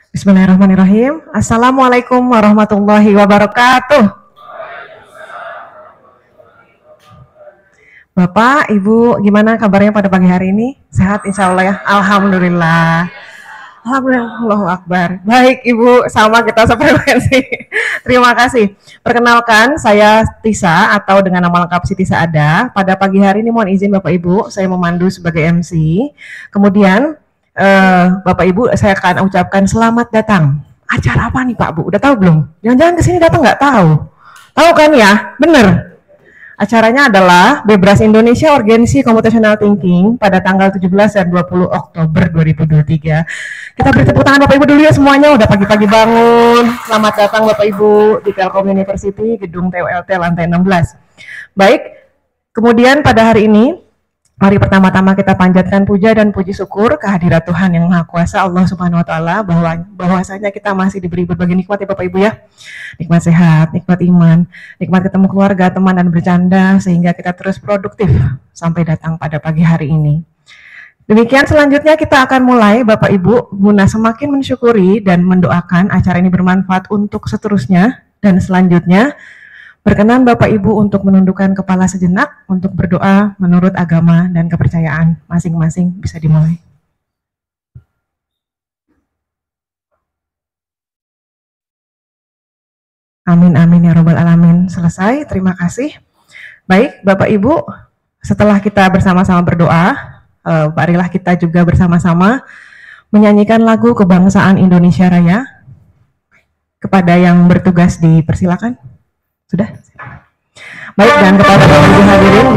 Bismillahirrahmanirrahim. Assalamualaikum warahmatullahi wabarakatuh. Bapak, Ibu, gimana kabarnya pada pagi hari ini? Sehat insya Allah ya? Alhamdulillah. Alhamdulillah, Allahu Akbar. Baik Ibu, sama kita sefrekuensi. Terima kasih. Perkenalkan, saya Tisa atau dengan nama lengkap Siti Saada. Pada pagi hari ini mohon izin Bapak Ibu, saya memandu sebagai MC. Kemudian Bapak Ibu, saya akan ucapkan selamat datang. Acara apa nih Pak Bu? Udah tahu belum? Jangan-jangan kesini datang nggak tahu? Tahu kan ya? Bener. Acaranya adalah Bebras Indonesia Urgensi Computational Thinking pada tanggal 17 dan 20 Oktober 2023. Kita beri tepuk tangan Bapak Ibu dulu ya semuanya, udah pagi-pagi bangun. Selamat datang Bapak Ibu di Telkom University, Gedung TULT lantai 16. Baik, kemudian pada hari ini, mari pertama-tama kita panjatkan puja dan puji syukur kehadirat Tuhan Yang Maha Kuasa Allah Subhanahu wa taala bahwasanya kita masih diberi berbagai nikmat ya Bapak Ibu ya. Nikmat sehat, nikmat iman, nikmat ketemu keluarga, teman dan bercanda sehingga kita terus produktif sampai datang pada pagi hari ini. Demikian selanjutnya kita akan mulai Bapak Ibu guna semakin mensyukuri dan mendoakan acara ini bermanfaat untuk seterusnya dan selanjutnya. Berkenan Bapak Ibu untuk menundukkan kepala sejenak untuk berdoa menurut agama dan kepercayaan masing-masing. Bisa dimulai. Amin amin ya robbal alamin. Selesai, terima kasih. Baik Bapak Ibu, setelah kita bersama-sama berdoa, marilah kita juga bersama-sama menyanyikan lagu Kebangsaan Indonesia Raya. Kepada yang bertugas dipersilakan. Sudah? Baik, dan kepada Ibu hadirin.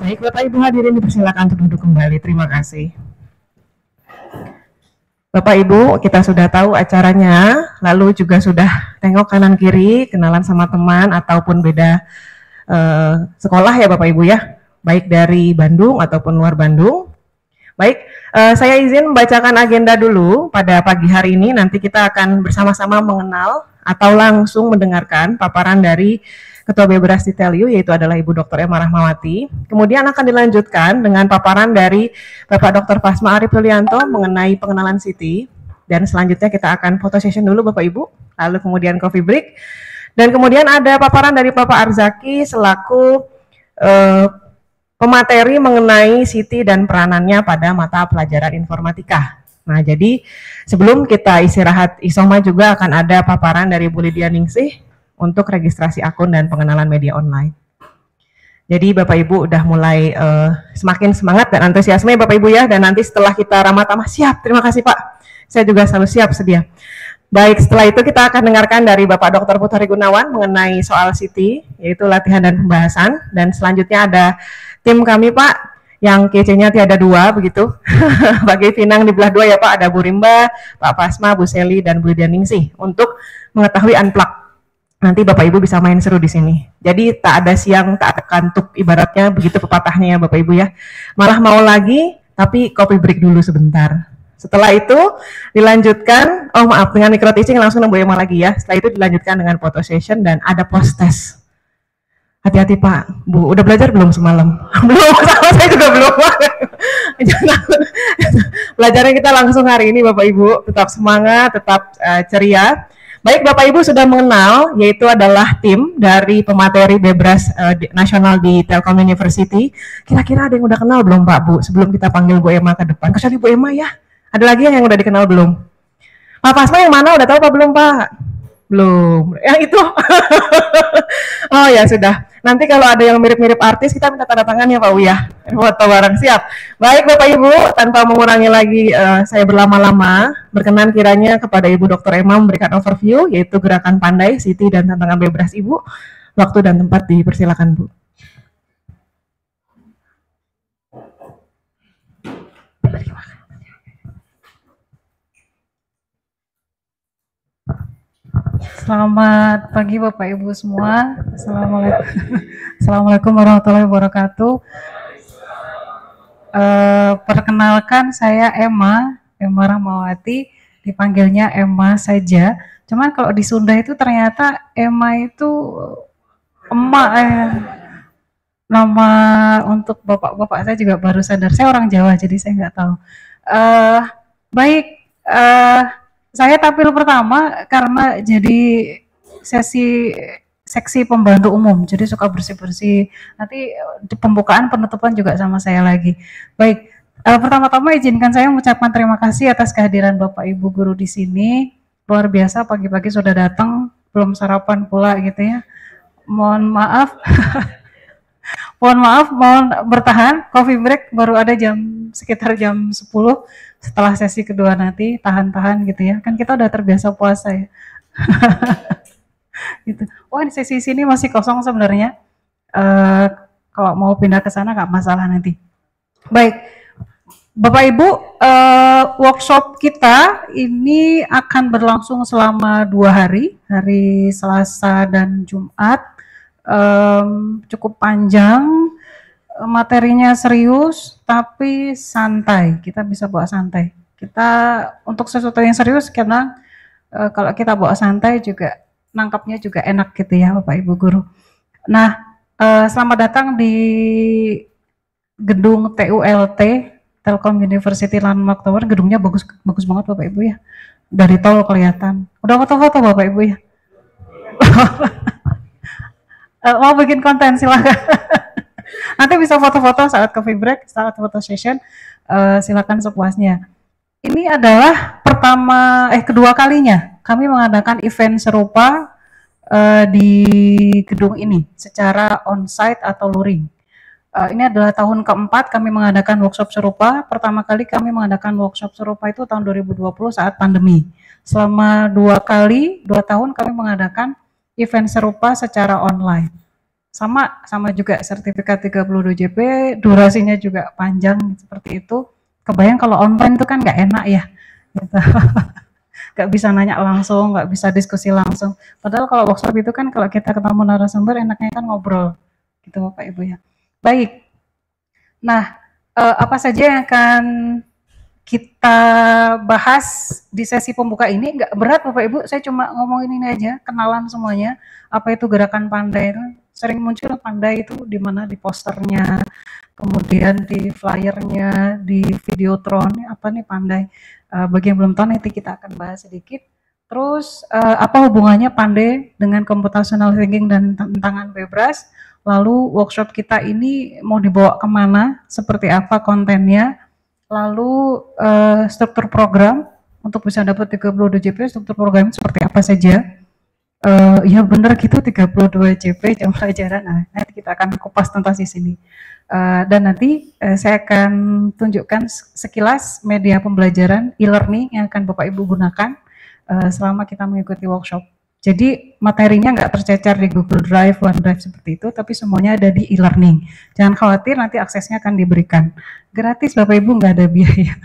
Baik, Bapak Ibu hadirin dipersilakan untuk duduk kembali. Terima kasih. Bapak Ibu, kita sudah tahu acaranya, lalu juga sudah tengok kanan kiri, kenalan sama teman ataupun beda sekolah ya Bapak Ibu ya, baik dari Bandung ataupun luar Bandung. Baik, saya izin membacakan agenda dulu pada pagi hari ini, nanti kita akan bersama-sama mengenal atau langsung mendengarkan paparan dari Ketua Bebras di TELU, yaitu adalah Ibu Dr. Emma Rahmawati. Kemudian akan dilanjutkan dengan paparan dari Bapak Dr. Fasma Arif Yulianto mengenai pengenalan Siti. Dan selanjutnya kita akan foto session dulu Bapak Ibu, lalu kemudian coffee break. Dan kemudian ada paparan dari Bapak Arzaki selaku pemateri mengenai Siti dan peranannya pada mata pelajaran informatika. Nah, jadi sebelum kita istirahat isoma juga akan ada paparan dari Bu Lydia Ningsih untuk registrasi akun dan pengenalan media online. Jadi Bapak Ibu udah mulai semakin semangat dan antusiasme Bapak Ibu ya, dan nanti setelah kita ramah tamah siap, terima kasih Pak. Saya juga selalu siap sedia. Baik, setelah itu kita akan dengarkan dari Bapak Dr. Putari Gunawan mengenai soal Siti, yaitu latihan dan pembahasan, dan selanjutnya ada tim kami Pak, yang kece-nya tiada dua begitu. Bagi Pinang di belah dua ya Pak, ada Bu Rimba, Pak Fasma, Bu Seli, dan Bu Lydia Ningsih untuk mengetahui unplug. nanti Bapak Ibu bisa main seru di sini. Jadi tak ada siang, tak ada kantuk, ibaratnya begitu pepatahnya ya Bapak Ibu ya. Malah mau lagi, tapi kopi break dulu sebentar. Setelah itu dilanjutkan, oh maaf, dengan micro teaching langsung Bu Emma lagi ya. Setelah itu dilanjutkan dengan photo session dan ada post test. Hati-hati Pak, Bu, udah belajar belum semalam? Belum, sama saya juga belum. Belajarnya kita langsung hari ini Bapak Ibu, tetap semangat, tetap ceria. Baik Bapak Ibu sudah mengenal, yaitu adalah tim dari pemateri Bebras nasional di Telkom University. Kira-kira ada yang udah kenal belum Pak Bu, sebelum kita panggil Bu Emma ke depan? Kecuali Bu Emma ya, ada lagi yang udah dikenal belum? Pak Pasma yang mana, udah tahu Pak belum Pak? Belum, yang itu. Oh ya sudah. Nanti kalau ada yang mirip-mirip artis, kita minta tanda tangan ya Pak Uya. Foto bareng, siap. Baik Bapak Ibu, tanpa mengurangi lagi saya berlama-lama, berkenan kiranya kepada Ibu Dr. Emma memberikan overview, yaitu gerakan pandai, Siti, dan tantangan bebas Ibu. Waktu dan tempat dipersilakan Bu. Selamat pagi Bapak Ibu semua. Assalamualaikum warahmatullahi wabarakatuh. Perkenalkan saya Emma Rahmawati, dipanggilnya Emma saja. Cuman kalau di Sunda itu ternyata Emma itu emak nama untuk bapak-bapak saya juga baru sadar. Saya orang Jawa jadi saya nggak tahu. Baik. Saya tampil pertama karena jadi seksi pembantu umum, jadi suka bersih-bersih. Nanti di pembukaan penutupan juga sama saya lagi. Baik, pertama-tama izinkan saya mengucapkan terima kasih atas kehadiran Bapak Ibu guru di sini. Luar biasa pagi-pagi sudah datang, belum sarapan pula gitu ya. Mohon maaf. Mohon bertahan. Coffee break baru ada sekitar jam 10. Setelah sesi kedua nanti tahan-tahan gitu ya, kan kita udah terbiasa puasa ya. Gitu. Wah di sesi sini masih kosong sebenarnya. Kalau mau pindah ke sana nggak masalah nanti. Baik, Bapak Ibu, workshop kita ini akan berlangsung selama 2 hari, hari Selasa dan Jumat. Cukup panjang. Materinya serius tapi santai, kita bisa bawa santai. Kita untuk sesuatu yang serius karena kalau kita bawa santai juga nangkapnya juga enak gitu ya Bapak Ibu guru. Nah, selamat datang di gedung TULT Telkom University Landmark Tower. Gedungnya bagus banget Bapak Ibu ya. Dari tol kelihatan. Udah foto-foto Bapak Ibu ya. Mau bikin konten silakan. Nanti bisa foto-foto saat coffee break, saat foto session, silakan sepuasnya. Ini adalah kedua kalinya kami mengadakan event serupa di gedung ini secara on-site atau luring. Ini adalah tahun keempat kami mengadakan workshop serupa. Pertama kali kami mengadakan workshop serupa itu tahun 2020 saat pandemi. Selama 2 tahun kami mengadakan event serupa secara online. Sama juga sertifikat 32 JP, durasinya juga panjang seperti itu. Kebayang kalau online itu kan nggak enak ya, gitu. Nggak bisa nanya langsung, nggak bisa diskusi langsung. Padahal kalau workshop itu kan kalau kita ketemu narasumber enaknya kan ngobrol, gitu Bapak Ibu ya. Baik, nah apa saja yang akan kita bahas di sesi pembuka ini? Nggak berat Bapak Ibu, saya cuma ngomongin ini aja, kenalan semuanya. Apa itu gerakan pandai itu? Sering muncul pandai itu di mana di posternya, kemudian di flyernya, di videotron, apa nih pandai. Bagi yang belum tahu nanti kita akan bahas sedikit. Terus apa hubungannya pandai dengan computational thinking dan tantangan bebas? Lalu workshop kita ini mau dibawa kemana? Seperti apa kontennya? Lalu struktur program untuk bisa dapat 32 JP, struktur program seperti apa saja? Ya benar gitu 32 JP jam pelajaran. Nah, nanti kita akan kupas tuntas di sini. Dan nanti saya akan tunjukkan sekilas media pembelajaran e-learning yang akan Bapak Ibu gunakan selama kita mengikuti workshop. Jadi materinya nggak tercecar di Google Drive, OneDrive seperti itu, tapi semuanya ada di e-learning. Jangan khawatir, nanti aksesnya akan diberikan. Gratis Bapak Ibu, nggak ada biaya.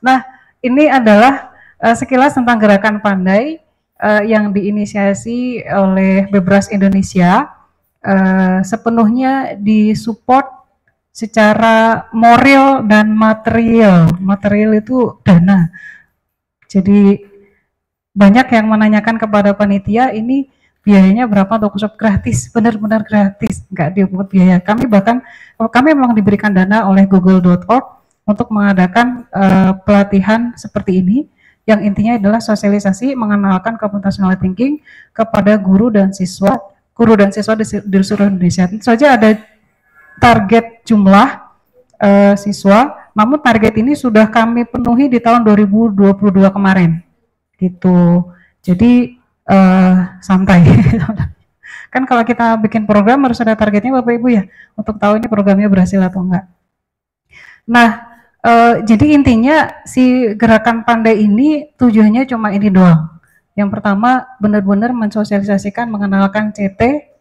Nah, ini adalah sekilas tentang gerakan pandai. yang diinisiasi oleh Bebras Indonesia, sepenuhnya disupport secara moral dan material. Material itu dana. Jadi banyak yang menanyakan kepada panitia, ini biayanya berapa untuk workshop? Gratis, benar-benar gratis, nggak dipungut biaya. Kami memang diberikan dana oleh google.org untuk mengadakan pelatihan seperti ini, yang intinya adalah sosialisasi mengenalkan computational thinking kepada guru dan siswa di seluruh Indonesia. Tentu saja ada target jumlah siswa, namun target ini sudah kami penuhi di tahun 2022 kemarin, gitu. Jadi santai. Kan kalau kita bikin program harus ada targetnya Bapak Ibu ya, untuk tahu ini programnya berhasil atau enggak. Nah, jadi intinya si gerakan pandai ini tujuannya cuma ini doang. Yang pertama benar-benar mensosialisasikan, mengenalkan CT,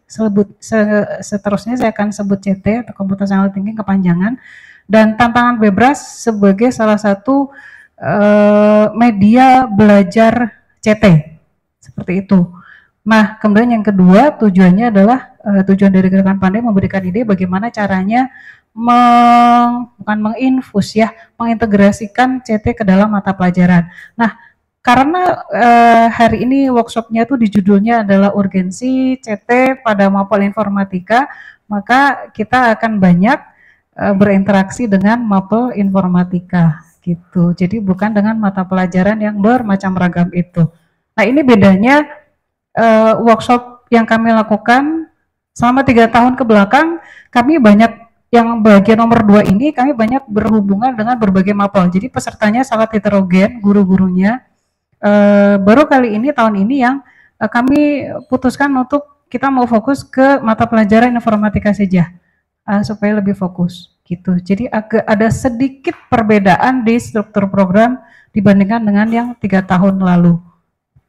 seterusnya saya akan sebut CT atau computational thinking kepanjangan, dan tantangan Bebras sebagai salah satu media belajar CT, seperti itu. Nah, kemudian yang kedua tujuannya adalah tujuan dari gerakan pandai memberikan ide bagaimana caranya bukan menginfus ya, mengintegrasikan CT ke dalam mata pelajaran. Nah, karena hari ini workshopnya tuh di judulnya adalah urgensi CT pada mapel informatika, maka kita akan banyak berinteraksi dengan mapel informatika, gitu. Jadi bukan dengan mata pelajaran yang bermacam ragam itu. Nah, ini bedanya workshop yang kami lakukan selama 3 tahun ke belakang. Kami banyak, yang bagian nomor 2 ini kami banyak berhubungan dengan berbagai mapel, jadi pesertanya sangat heterogen, guru-gurunya. Baru kali ini, tahun ini yang kami putuskan untuk kita mau fokus ke mata pelajaran informatika saja, supaya lebih fokus, gitu. Jadi agak ada sedikit perbedaan di struktur program dibandingkan dengan yang 3 tahun lalu,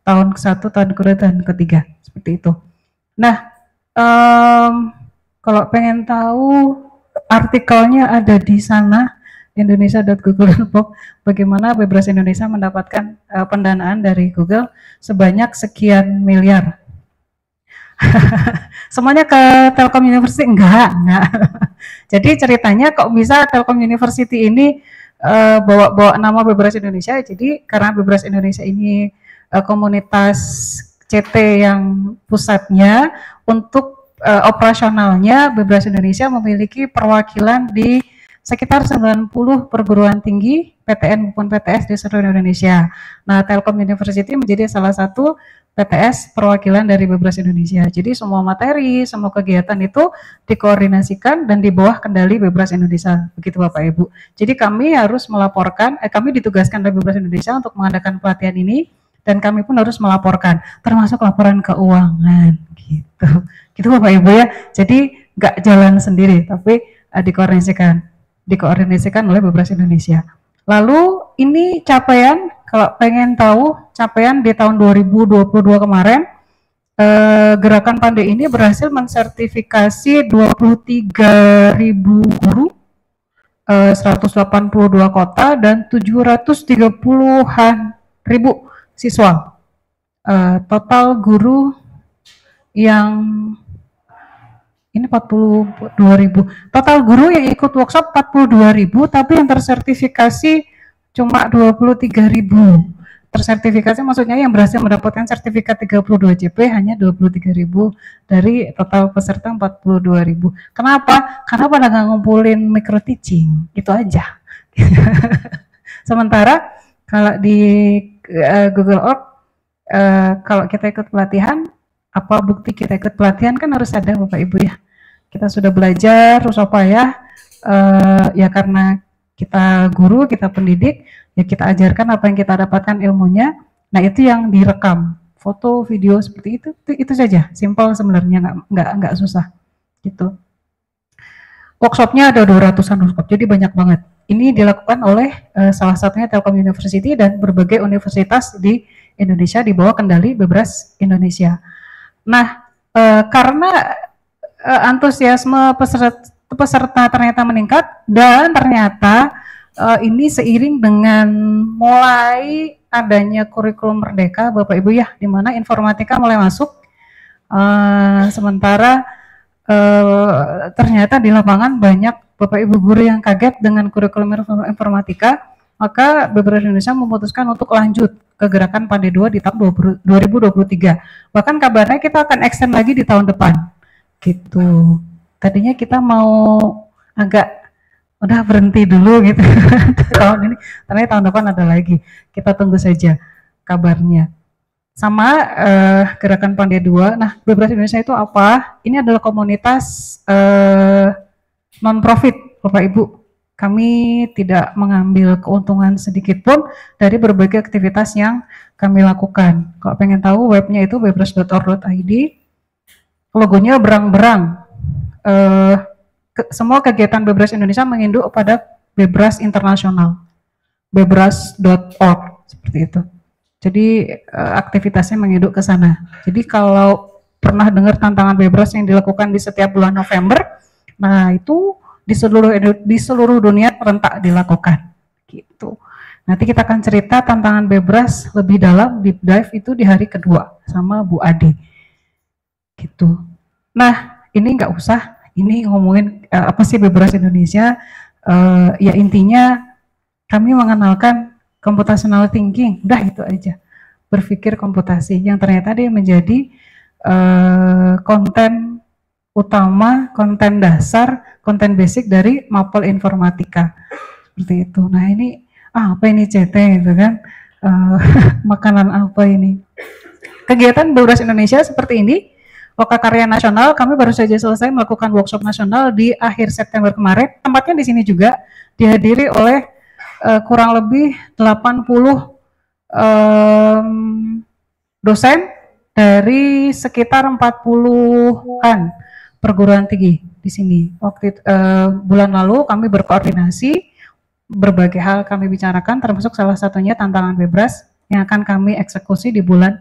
tahun ke-1, tahun ke-2, tahun ke-3, seperti itu. Nah, kalau pengen tahu artikelnya ada di sana, indonesia.google.com, bagaimana Bebras Indonesia mendapatkan pendanaan dari Google sebanyak sekian miliar. Semuanya ke Telkom University? Enggak. Jadi ceritanya kok bisa Telkom University ini bawa nama Bebras Indonesia? Jadi karena Bebras Indonesia ini komunitas CT yang pusatnya, untuk operasionalnya Bebras Indonesia memiliki perwakilan di sekitar 90 perguruan tinggi PTN maupun PTS di seluruh Indonesia. Nah, Telkom University menjadi salah satu PTS perwakilan dari Bebras Indonesia. Jadi semua materi, semua kegiatan itu dikoordinasikan dan di bawah kendali Bebras Indonesia. Begitu Bapak Ibu. Jadi kami harus melaporkan, kami ditugaskan oleh Bebras Indonesia untuk mengadakan pelatihan ini, dan kami pun harus melaporkan, termasuk laporan keuangan, gitu. Gitu Bapak Ibu ya. Jadi nggak jalan sendiri, tapi dikoordinasikan oleh Bebras Indonesia. Lalu ini capaian, kalau pengen tahu capaian di tahun 2022 kemarin, gerakan pandai ini berhasil mensertifikasi 23.000 guru, 182 kota, dan 730-an ribu siswa. Total guru yang ini 42.000. Total guru yang ikut workshop 42.000, tapi yang tersertifikasi cuma 23.000. Tersertifikasi maksudnya yang berhasil mendapatkan sertifikat 32 JP hanya 23.000 dari total peserta 42.000. Kenapa? Karena pada nggak ngumpulin micro teaching, itu aja. Sementara kalau di Google.org, kalau kita ikut pelatihan, apa bukti kita ikut pelatihan? Kan harus ada Bapak Ibu ya. Kita sudah belajar, terus apa ya? Ya karena kita guru, kita pendidik, ya kita ajarkan apa yang kita dapatkan ilmunya. Nah itu yang direkam, foto, video seperti itu saja. Simpel sebenarnya, nggak susah gitu. Workshopnya ada 200-an workshop, jadi banyak banget. Ini dilakukan oleh salah satunya Telkom University dan berbagai universitas di Indonesia di bawah kendali Bebras Indonesia. Nah, karena antusiasme peserta ternyata meningkat, dan ternyata ini seiring dengan mulai adanya kurikulum merdeka Bapak Ibu ya, di mana informatika mulai masuk. Sementara ternyata di lapangan banyak Bapak Ibu guru yang kaget dengan kurikulum informatika, maka BBRS Indonesia memutuskan untuk lanjut ke gerakan Pandai 2 di tahun 2023. Bahkan kabarnya kita akan extend lagi di tahun depan. Gitu. Tadinya kita mau agak udah berhenti dulu gitu tahun ini, ternyata tahun depan ada lagi. Kita tunggu saja kabarnya. Sama gerakan Pandai 2. Nah, BBRS Indonesia itu apa? Ini adalah komunitas non-profit, Bapak Ibu. Kami tidak mengambil keuntungan sedikit pun dari berbagai aktivitas yang kami lakukan. Kalau pengen tahu, webnya itu bbrs.org.id. Logonya berang-berang. Semua kegiatan BBRS Indonesia menginduk pada BBRS Internasional, bbrs.org, seperti itu. Jadi aktivitasnya menginduk ke sana. Jadi kalau pernah dengar tantangan BBRS yang dilakukan di setiap bulan November, nah itu di seluruh dunia rentak dilakukan. Gitu. Nanti kita akan cerita tantangan BBRS lebih dalam, deep dive itu di hari kedua sama Bu Ade. Gitu. Nah ini nggak usah. Ini ngomongin apa sih BBRS Indonesia? Ya intinya kami mengenalkan computational thinking, udah itu aja. Berpikir komputasi yang ternyata dia menjadi konten utama, konten dasar, konten basic dari mapel informatika. Seperti itu. Nah ini apa ini CT gitu kan? Makanan apa ini? Kegiatan BBRS Indonesia seperti ini. Loka Karya Nasional, kami baru saja selesai melakukan workshop nasional di akhir September kemarin. Tempatnya di sini juga dihadiri oleh kurang lebih 80 dosen dari sekitar 40-an perguruan tinggi di sini. Waktu bulan lalu kami berkoordinasi, berbagai hal kami bicarakan, termasuk salah satunya tantangan BBRS yang akan kami eksekusi di bulan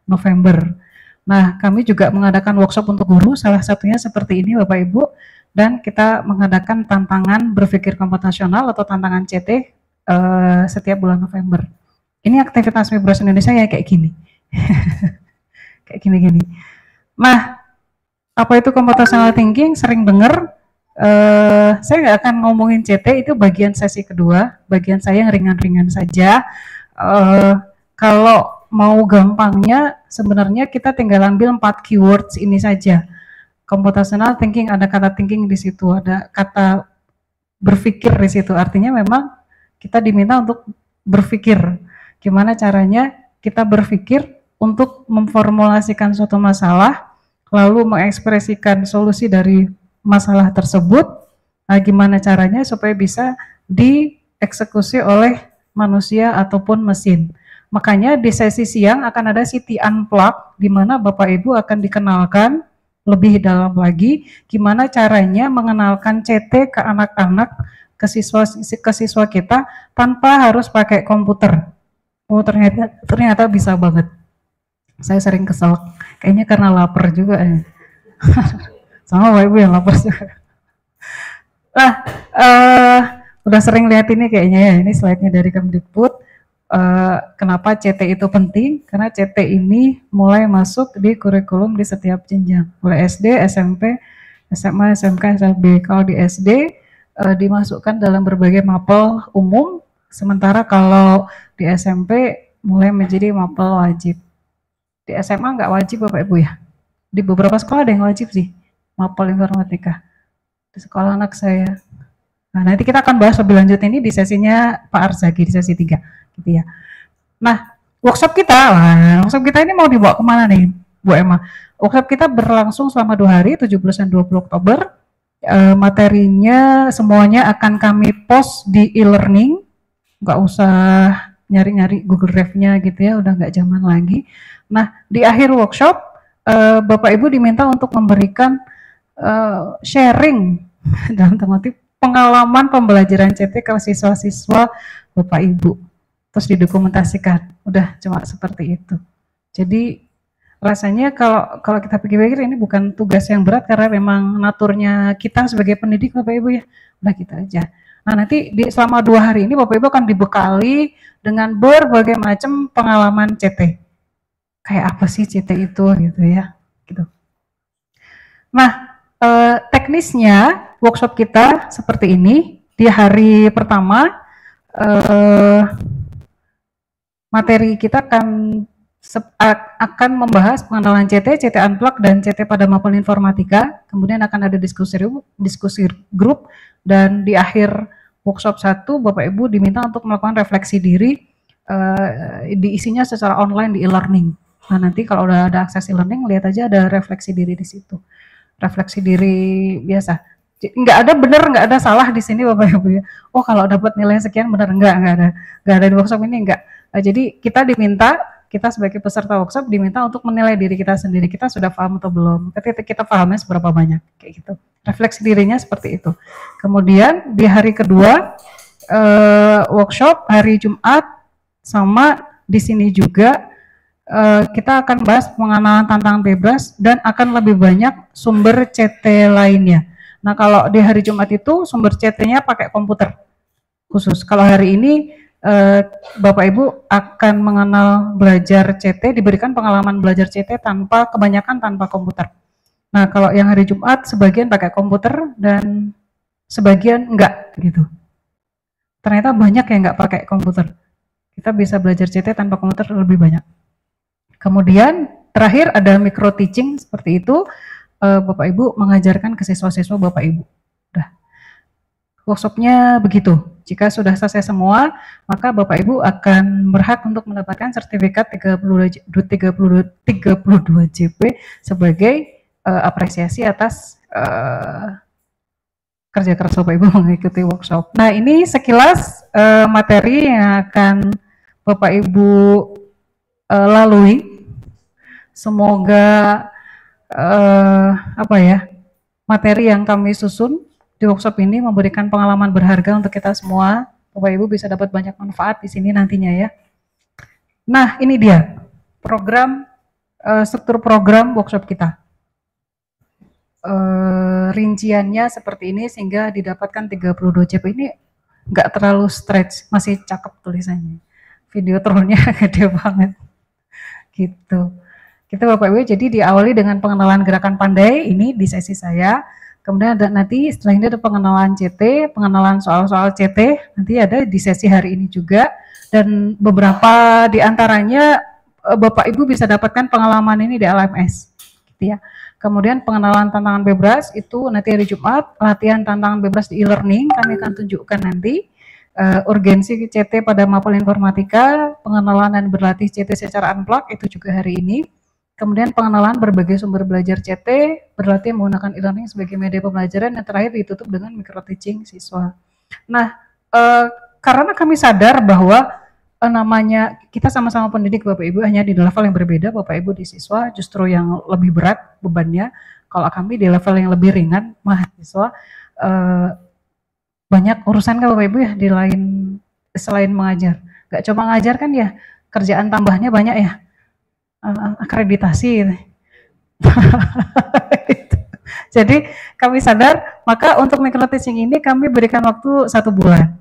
November. Nah, kami juga mengadakan workshop untuk guru, salah satunya seperti ini Bapak Ibu, dan kita mengadakan tantangan berpikir komputasional atau tantangan CT setiap bulan November. Ini aktivitas BBRS Indonesia ya kayak gini. Kayak gini-gini. Nah, apa itu computational thinking? Sering dengar. Saya nggak akan ngomongin CT, itu bagian sesi kedua, bagian saya yang ringan-ringan saja. Kalau mau gampangnya, sebenarnya kita tinggal ambil 4 keywords ini saja. Computational thinking, ada kata thinking di situ, ada kata berpikir di situ. Artinya memang kita diminta untuk berpikir. Gimana caranya kita berpikir untuk memformulasikan suatu masalah, lalu mengekspresikan solusi dari masalah tersebut. Nah, gimana caranya supaya bisa dieksekusi oleh manusia ataupun mesin. Makanya di sesi siang akan ada City Unplug, di mana Bapak Ibu akan dikenalkan lebih dalam lagi gimana caranya mengenalkan CT ke anak-anak, ke siswa kita tanpa harus pakai komputer. Oh ternyata bisa banget. Saya sering kesel, kayaknya karena lapar juga ya. Sama Bapak Ibu yang lapar juga. Nah, udah sering lihat ini kayaknya ya, ini slide-nya dari Kemdikbud. Kenapa CT itu penting? Karena CT ini mulai masuk di kurikulum di setiap jenjang, mulai SD, SMP, SMA, SMK, SLB. Kalau di SD dimasukkan dalam berbagai mapel umum, sementara kalau di SMP mulai menjadi mapel wajib. Di SMA nggak wajib Bapak Ibu ya. Di beberapa sekolah ada yang wajib sih, mapel informatika. Di sekolah anak saya. Nah, nanti kita akan bahas lebih lanjut ini di sesinya Pak Arzaki, di sesi 3. Gitu ya. Nah, workshop kita ini mau dibawa kemana nih, Bu Emma? Workshop kita berlangsung selama 2 hari, 17 dan 20 Oktober. Materinya semuanya akan kami post di e-learning, nggak usah nyari-nyari Google Drive-nya gitu ya, udah nggak zaman lagi. Nah, di akhir workshop, Bapak Ibu diminta untuk memberikan sharing dalam tanda kutip pengalaman pembelajaran CT ke siswa-siswa Bapak Ibu. Terus didokumentasikan, udah cuma seperti itu. Jadi rasanya kalau kita pikir-pikir ini bukan tugas yang berat karena memang naturnya kita sebagai pendidik Bapak Ibu ya, udah kita aja. Nah, nanti selama 2 hari ini Bapak Ibu akan dibekali dengan berbagai macam pengalaman CT. Kayak apa sih CT itu gitu ya. Gitu. Nah, teknisnya workshop kita seperti ini. Di hari pertama materi kita akan membahas pengenalan CT, CT Unplugged, dan CT pada maupun informatika. Kemudian akan ada diskusi grup, dan di akhir workshop 1 Bapak Ibu diminta untuk melakukan refleksi diri, diisinya secara online di e-learning. Nah, nanti kalau udah ada akses e-learning, lihat aja ada refleksi diri di situ. Refleksi diri biasa. Nggak ada benar, nggak ada salah di sini Bapak Ibu ya. Oh, kalau dapat nilai sekian benar, nggak ada di workshop ini, nggak. Jadi kita sebagai peserta workshop diminta untuk menilai diri kita sendiri, kita sudah paham atau belum, ketika kita pahamnya seberapa banyak, kayak gitu. Refleksi dirinya seperti itu. Kemudian di hari kedua workshop hari Jumat, sama di sini juga kita akan bahas pengenalan tantangan bebas dan akan lebih banyak sumber CT lainnya. Nah, kalau di hari Jumat itu sumber CT-nya pakai komputer khusus. Kalau hari ini Bapak Ibu akan mengenal belajar CT, diberikan pengalaman belajar CT kebanyakan tanpa komputer. Nah, kalau yang hari Jumat sebagian pakai komputer dan sebagian enggak gitu. Ternyata banyak yang enggak pakai komputer. Kita bisa belajar CT tanpa komputer lebih banyak. Kemudian terakhir ada micro teaching seperti itu, Bapak Ibu mengajarkan ke siswa-siswa Bapak Ibu. Udah. Workshopnya begitu. Jika sudah selesai semua, maka Bapak Ibu akan berhak untuk mendapatkan sertifikat 32 JP sebagai apresiasi atas kerja keras Bapak Ibu mengikuti workshop. Nah, ini sekilas materi yang akan Bapak Ibu lalui. Semoga materi yang kami susun di workshop ini memberikan pengalaman berharga untuk kita semua. Bapak Ibu bisa dapat banyak manfaat di sini nantinya ya. Nah, ini dia struktur program workshop kita. Rinciannya seperti ini sehingga didapatkan 32 JP. Ini nggak terlalu stretch, masih cakep tulisannya. Videotronnya gede banget. Gitu. Kita Bapak Ibu, jadi diawali dengan pengenalan gerakan pandai ini di sesi saya. Kemudian nanti setelah ini ada pengenalan CT, pengenalan soal-soal CT, nanti ada di sesi hari ini juga. Dan beberapa di antaranya Bapak Ibu bisa dapatkan pengalaman ini di LMS. Gitu ya. Kemudian pengenalan tantangan bebas itu nanti hari Jumat, latihan tantangan bebas di e-learning, kami akan tunjukkan nanti. Urgensi CT pada mapel informatika, pengenalan dan berlatih CT secara unplugged itu juga hari ini. Kemudian pengenalan berbagai sumber belajar CT, berlatih menggunakan e-learning sebagai media pembelajaran, dan terakhir ditutup dengan micro teaching siswa. Nah, karena kami sadar bahwa namanya kita sama-sama pendidik Bapak Ibu, hanya di level yang berbeda. Bapak Ibu di siswa justru yang lebih berat bebannya, kalau kami di level yang lebih ringan, mahasiswa banyak urusan kan Bapak Ibu ya di selain mengajar. Gak cuma ngajar kan ya, kerjaan tambahnya banyak ya. Akreditasi gitu. Jadi kami sadar, maka untuk micro teaching ini kami berikan waktu 1 bulan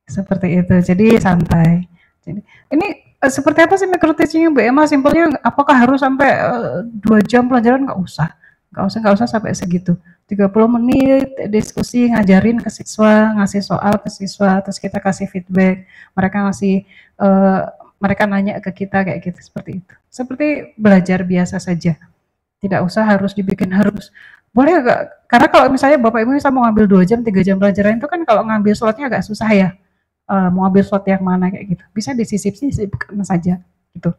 seperti itu, jadi santai. Jadi, ini seperti apa sih micro teaching Bu Emma? Simpelnya apakah harus sampai 2 jam pelajaran? Nggak usah sampai segitu. 30 menit diskusi, ngajarin ke siswa, ngasih soal ke siswa, terus kita kasih feedback, mereka nanya ke kita kayak gitu, seperti itu. Seperti belajar biasa saja. Tidak usah harus dibikin harus. Boleh enggak? Karena kalau misalnya Bapak Ibu bisa mau ngambil 2 jam, 3 jam pelajaran itu kan kalau ngambil slotnya agak susah ya. Mau ngambil slot yang mana kayak gitu. Bisa disisip-sisipkan saja gitu.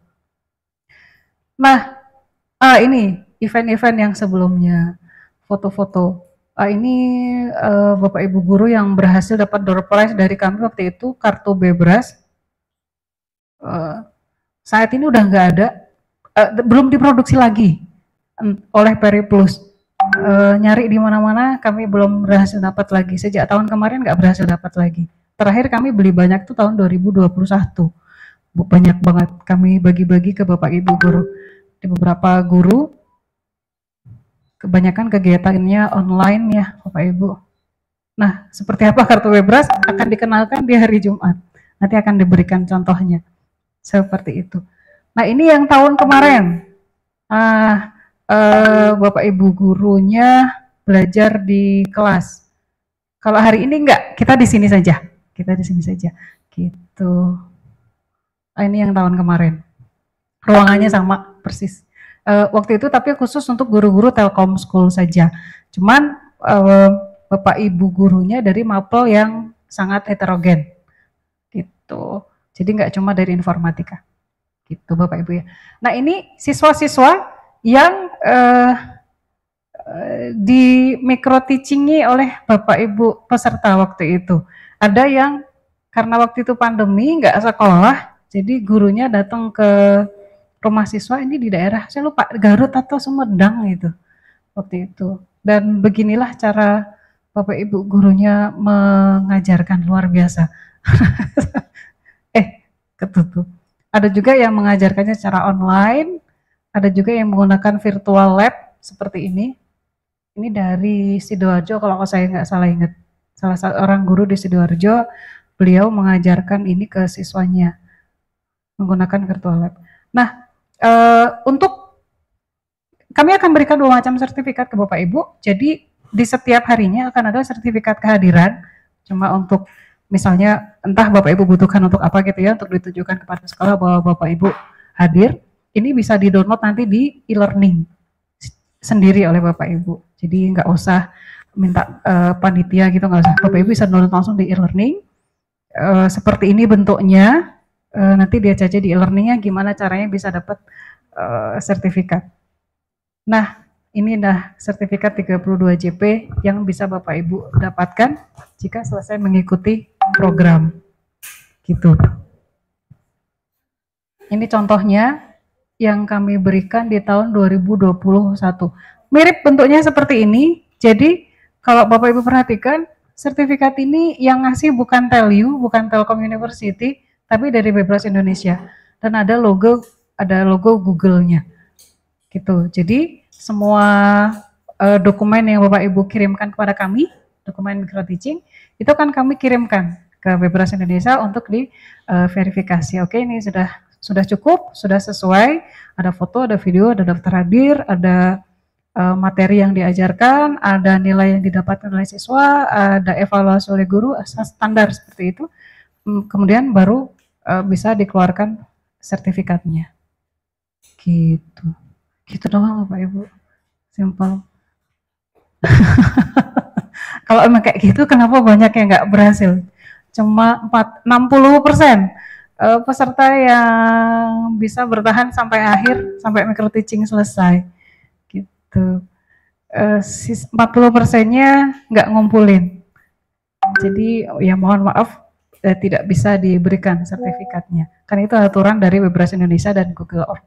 Nah, ini event-event yang sebelumnya, foto-foto. Ini Bapak Ibu guru yang berhasil dapat door prize dari kami waktu itu, kartu bebas. Saat ini udah nggak ada, belum diproduksi lagi oleh Periplus. Nyari di mana-mana kami belum berhasil dapat lagi. Sejak tahun kemarin nggak berhasil dapat lagi. Terakhir kami beli banyak tuh tahun 2021. Banyak banget kami bagi-bagi ke Bapak Ibu guru. Di beberapa guru, kebanyakan kegiatannya online ya Bapak Ibu. Nah, seperti apa kartu bebras akan dikenalkan di hari Jumat. Nanti akan diberikan contohnya. Seperti itu. Nah, ini yang tahun kemarin. Bapak Ibu gurunya belajar di kelas. Kalau hari ini enggak, kita di sini saja. Kita di sini saja. Gitu. Ini yang tahun kemarin. Ruangannya sama persis. Waktu itu tapi khusus untuk guru-guru Telkom School saja. Cuman Bapak Ibu gurunya dari mapel yang sangat heterogen. Gitu. Jadi nggak cuma dari informatika. Gitu Bapak Ibu ya. Nah, ini siswa-siswa yang di micro teachingi oleh Bapak Ibu peserta waktu itu. Ada yang karena waktu itu pandemi nggak sekolah, jadi gurunya datang ke rumah siswa ini di daerah, saya lupa Garut atau Sumedang gitu waktu itu. Dan beginilah cara Bapak Ibu gurunya mengajarkan, luar biasa. Ketutup. Ada juga yang mengajarkannya secara online, ada juga yang menggunakan virtual lab seperti ini. Ini dari Sidoarjo kalau saya nggak salah ingat. Salah satu orang guru di Sidoarjo, beliau mengajarkan ini ke siswanya menggunakan virtual lab. Nah, untuk kami akan berikan 2 macam sertifikat ke Bapak Ibu. Jadi di setiap harinya akan ada sertifikat kehadiran. Cuma untuk misalnya entah Bapak Ibu butuhkan untuk apa gitu ya, untuk ditujukan kepada sekolah bahwa Bapak Ibu hadir. Ini bisa di-download nanti di e-learning sendiri oleh Bapak Ibu. Jadi nggak usah minta panitia gitu, nggak usah. Bapak Ibu bisa download langsung di e-learning. Seperti ini bentuknya. Nanti dia caca di e-learningnya gimana caranya bisa dapat sertifikat. Nah, ini dah sertifikat 32 JP yang bisa Bapak Ibu dapatkan jika selesai mengikuti program. Gitu. Ini contohnya yang kami berikan di tahun 2021. Mirip bentuknya seperti ini. Jadi kalau Bapak Ibu perhatikan, sertifikat ini yang ngasih bukan Telu, bukan Telkom University, tapi dari Bebras Indonesia. Dan ada logo Google-nya. Gitu. Jadi semua dokumen yang Bapak Ibu kirimkan kepada kami, dokumen micro teaching, itu kan kami kirimkan ke Bebras Indonesia untuk diverifikasi. Oke, ini sudah cukup, sudah sesuai, ada foto, ada video, ada daftar hadir, ada materi yang diajarkan, ada nilai yang didapatkan oleh siswa, ada evaluasi oleh guru, standar seperti itu. Kemudian baru bisa dikeluarkan sertifikatnya. Gitu. Gitu doang Bapak Ibu. Simple. Kalau emang kayak gitu, kenapa banyak yang nggak berhasil? Cuma 60% peserta yang bisa bertahan sampai akhir, sampai micro teaching selesai. Gitu. 40%-nya nggak ngumpulin. Jadi ya mohon maaf, tidak bisa diberikan sertifikatnya. Kan itu aturan dari Bebras Indonesia dan Google Org.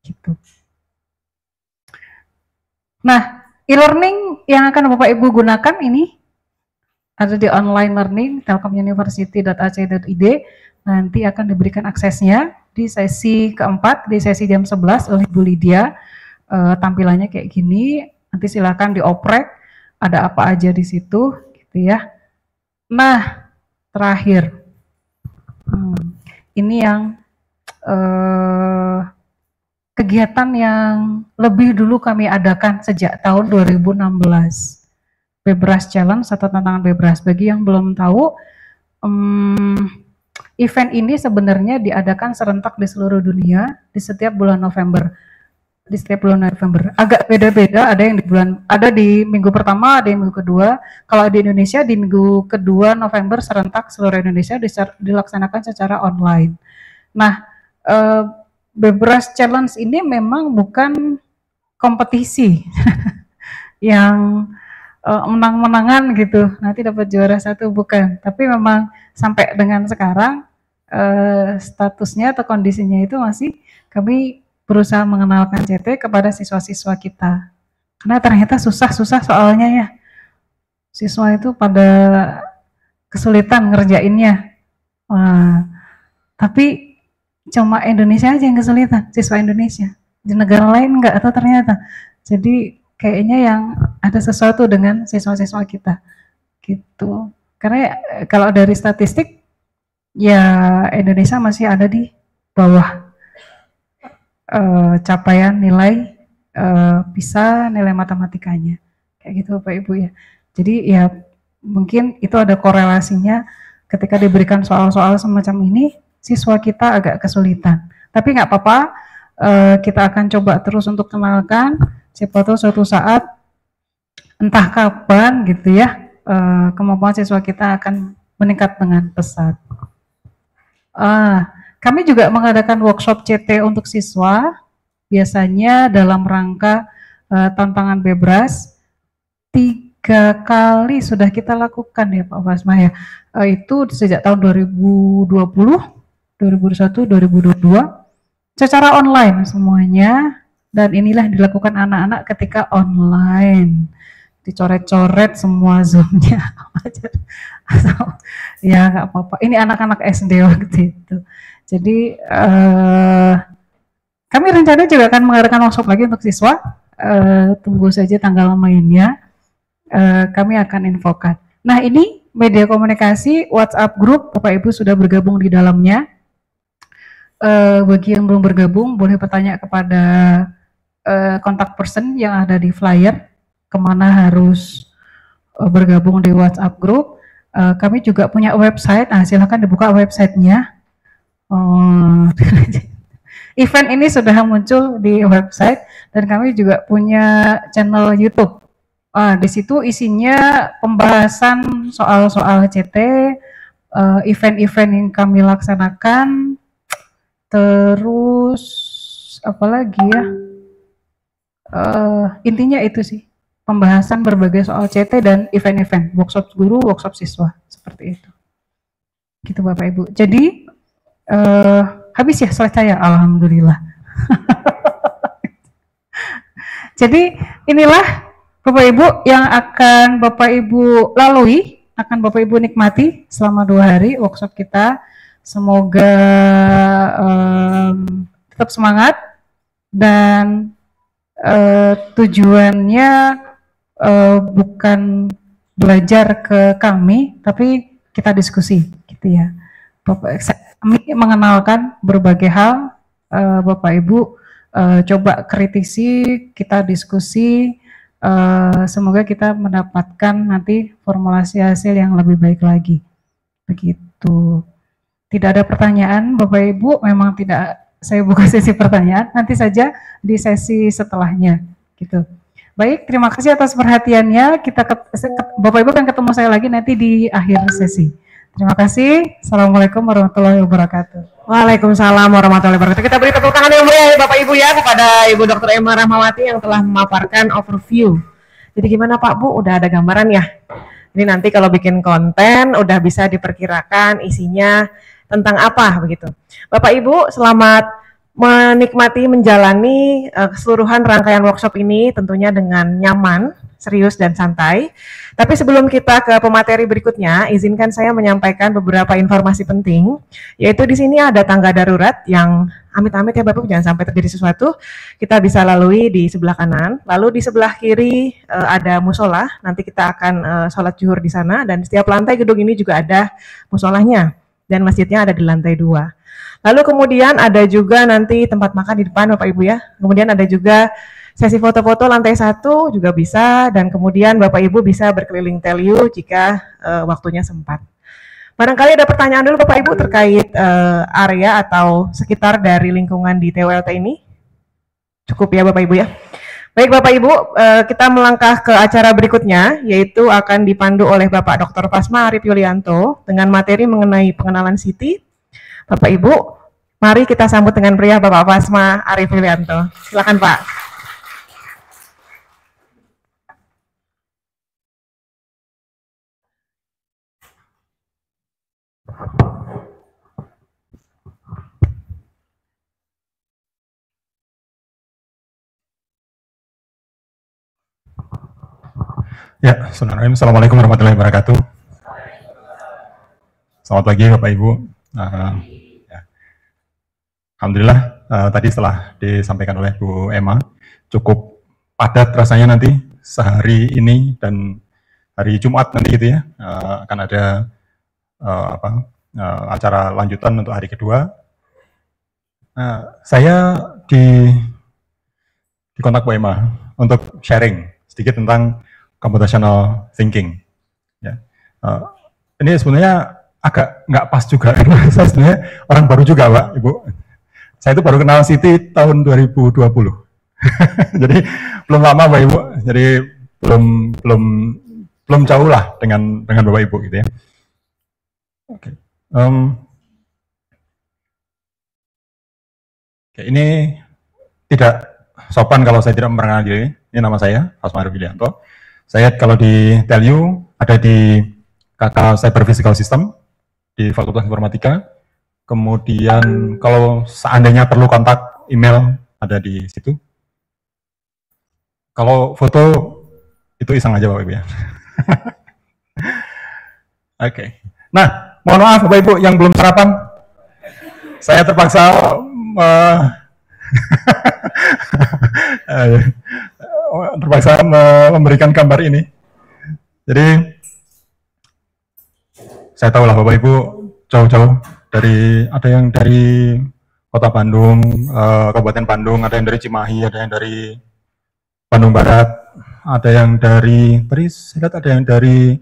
Gitu. Nah, e-learning yang akan Bapak Ibu gunakan ini ada di online learning telkomuniversity.ac.id. Nanti akan diberikan aksesnya di sesi keempat, di sesi jam 11 oleh Bu Lydia. Tampilannya kayak gini. Nanti silakan dioprek. Ada apa aja di situ, gitu ya. Nah, terakhir, ini yang kegiatan yang lebih dulu kami adakan sejak tahun 2016. Bebras Challenge atau tantangan Bebras. Bagi yang belum tahu, event ini sebenarnya diadakan serentak di seluruh dunia di setiap bulan November. Di setiap bulan November. Agak beda-beda, ada di minggu pertama, ada di minggu kedua. Kalau di Indonesia di minggu kedua November serentak seluruh Indonesia dilaksanakan secara online. Nah, Bebras Challenge ini memang bukan kompetisi yang menang-menangan gitu, nanti dapat juara 1, bukan. Tapi memang sampai dengan sekarang statusnya atau kondisinya itu masih kami berusaha mengenalkan CT kepada siswa-siswa kita. Karena ternyata susah-susah soalnya ya. Siswa itu pada kesulitan ngerjainnya. Tapi cuma Indonesia aja yang kesulitan, siswa Indonesia. Di negara lain enggak atau ternyata. Jadi kayaknya yang ada sesuatu dengan siswa-siswa kita. gitu. Karena kalau dari statistik ya Indonesia masih ada di bawah capaian nilai PISA, nilai matematikanya kayak gitu Bapak Ibu ya. Jadi ya mungkin itu ada korelasinya ketika diberikan soal-soal semacam ini siswa kita agak kesulitan. Tapi nggak apa-apa, kita akan coba terus untuk kenalkan, siapa tahu suatu saat entah kapan gitu ya, kemampuan siswa kita akan meningkat dengan pesat. Kami juga mengadakan workshop CT untuk siswa, biasanya dalam rangka tantangan bebras. 3 kali sudah kita lakukan ya Pak Basma ya, itu sejak tahun 2020, 2021, 2022, secara online semuanya, dan inilah dilakukan anak-anak ketika online. Dicoret-coret semua zoomnya ya nggak apa-apa, ini anak-anak SD waktu itu. Jadi kami rencana juga akan mengadakan workshop lagi untuk siswa, tunggu saja tanggal mainnya, kami akan infokan. Nah ini media komunikasi WhatsApp grup, Bapak Ibu sudah bergabung di dalamnya. Bagi yang belum bergabung boleh bertanya kepada kontak person yang ada di flyer, kemana harus bergabung di WhatsApp group. Kami juga punya website, silakan dibuka websitenya. Event ini sudah muncul di website, dan kami juga punya channel YouTube. Di situ isinya pembahasan soal-soal CT, event-event yang kami laksanakan, terus apa lagi ya? Intinya itu sih. Pembahasan berbagai soal CT dan event-event, workshop guru, workshop siswa, seperti itu. Gitu Bapak Ibu. Jadi habis ya selesai ya, alhamdulillah. Jadi inilah Bapak Ibu yang akan Bapak Ibu lalui, akan Bapak Ibu nikmati selama 2 hari workshop kita. Semoga tetap semangat, dan tujuannya bukan belajar ke kami, tapi kita diskusi gitu ya. Kami mengenalkan berbagai hal, Bapak Ibu coba kritisi, kita diskusi, semoga kita mendapatkan nanti formulasi hasil yang lebih baik lagi. Begitu. Tidak ada pertanyaan Bapak Ibu, memang tidak saya buka sesi pertanyaan, nanti saja di sesi setelahnya gitu. Baik, terima kasih atas perhatiannya. Bapak Ibu akan ketemu saya lagi nanti di akhir sesi. Terima kasih. Assalamualaikum warahmatullahi wabarakatuh. Waalaikumsalam warahmatullahi wabarakatuh. Kita beri tepuk tangan yang meriah Bapak Ibu ya kepada Ibu Dr. Emma Rahmawati yang telah memaparkan overview. Jadi gimana Pak Bu, udah ada gambaran ya? Ini nanti kalau bikin konten udah bisa diperkirakan isinya tentang apa begitu. Bapak Ibu, selamat menikmati menjalani keseluruhan rangkaian workshop ini tentunya dengan nyaman, serius dan santai. Tapi sebelum kita ke pemateri berikutnya, izinkan saya menyampaikan beberapa informasi penting, yaitu di sini ada tangga darurat yang amit-amit ya Bapak, jangan sampai terjadi sesuatu, kita bisa lalui di sebelah kanan. Lalu di sebelah kiri ada musola, nanti kita akan sholat zuhur di sana, dan setiap lantai gedung ini juga ada musolahnya, dan masjidnya ada di lantai 2. Lalu kemudian ada juga nanti tempat makan di depan Bapak Ibu ya. Kemudian ada juga sesi foto-foto lantai 1 juga bisa, dan kemudian Bapak Ibu bisa berkeliling Teliu jika waktunya sempat. Barangkali ada pertanyaan dulu Bapak Ibu terkait area atau sekitar dari lingkungan di TWLT ini? Cukup ya Bapak Ibu ya. Baik Bapak Ibu, kita melangkah ke acara berikutnya, yaitu akan dipandu oleh Bapak Dr. Pasma Arif Yulianto dengan materi mengenai pengenalan Siti. Bapak Ibu, mari kita sambut dengan meriah Bapak Pasma Arif Yulianto. Silakan Pak. Ya, Assalamualaikum warahmatullahi wabarakatuh. Selamat pagi Bapak Ibu. Ya. Alhamdulillah tadi setelah disampaikan oleh Bu Emma, cukup padat rasanya nanti sehari ini dan hari Jumat nanti gitu ya, akan ada acara lanjutan untuk hari kedua. Saya di kontak Bu Emma untuk sharing sedikit tentang computational thinking. Ya. Ini sebenarnya agak nggak pas juga, karena saya sebenarnya orang baru juga, Pak, Ibu. Saya itu baru kenal Siti tahun 2020. Jadi belum lama, Pak Ibu. Jadi belum jauh lah dengan Bapak Ibu gitu ya. Oke. Ini tidak sopan kalau saya tidak memperkenalkan diri. Ini nama saya, Hasmar Wilianto. Saya kalau di TELU ada di KK Cyber Physical System di Fakultas Informatika. Kemudian kalau seandainya perlu kontak email ada di situ. Kalau foto itu iseng aja Bapak Ibu ya. Oke. Nah, mohon maaf Bapak Ibu yang belum sarapan. Saya terpaksa memberikan gambar ini. Jadi saya tahu lah Bapak Ibu jauh-jauh ada yang dari Kota Bandung, Kabupaten Bandung, ada yang dari Cimahi, ada yang dari Bandung Barat, ada yang dari saya lihat ada yang dari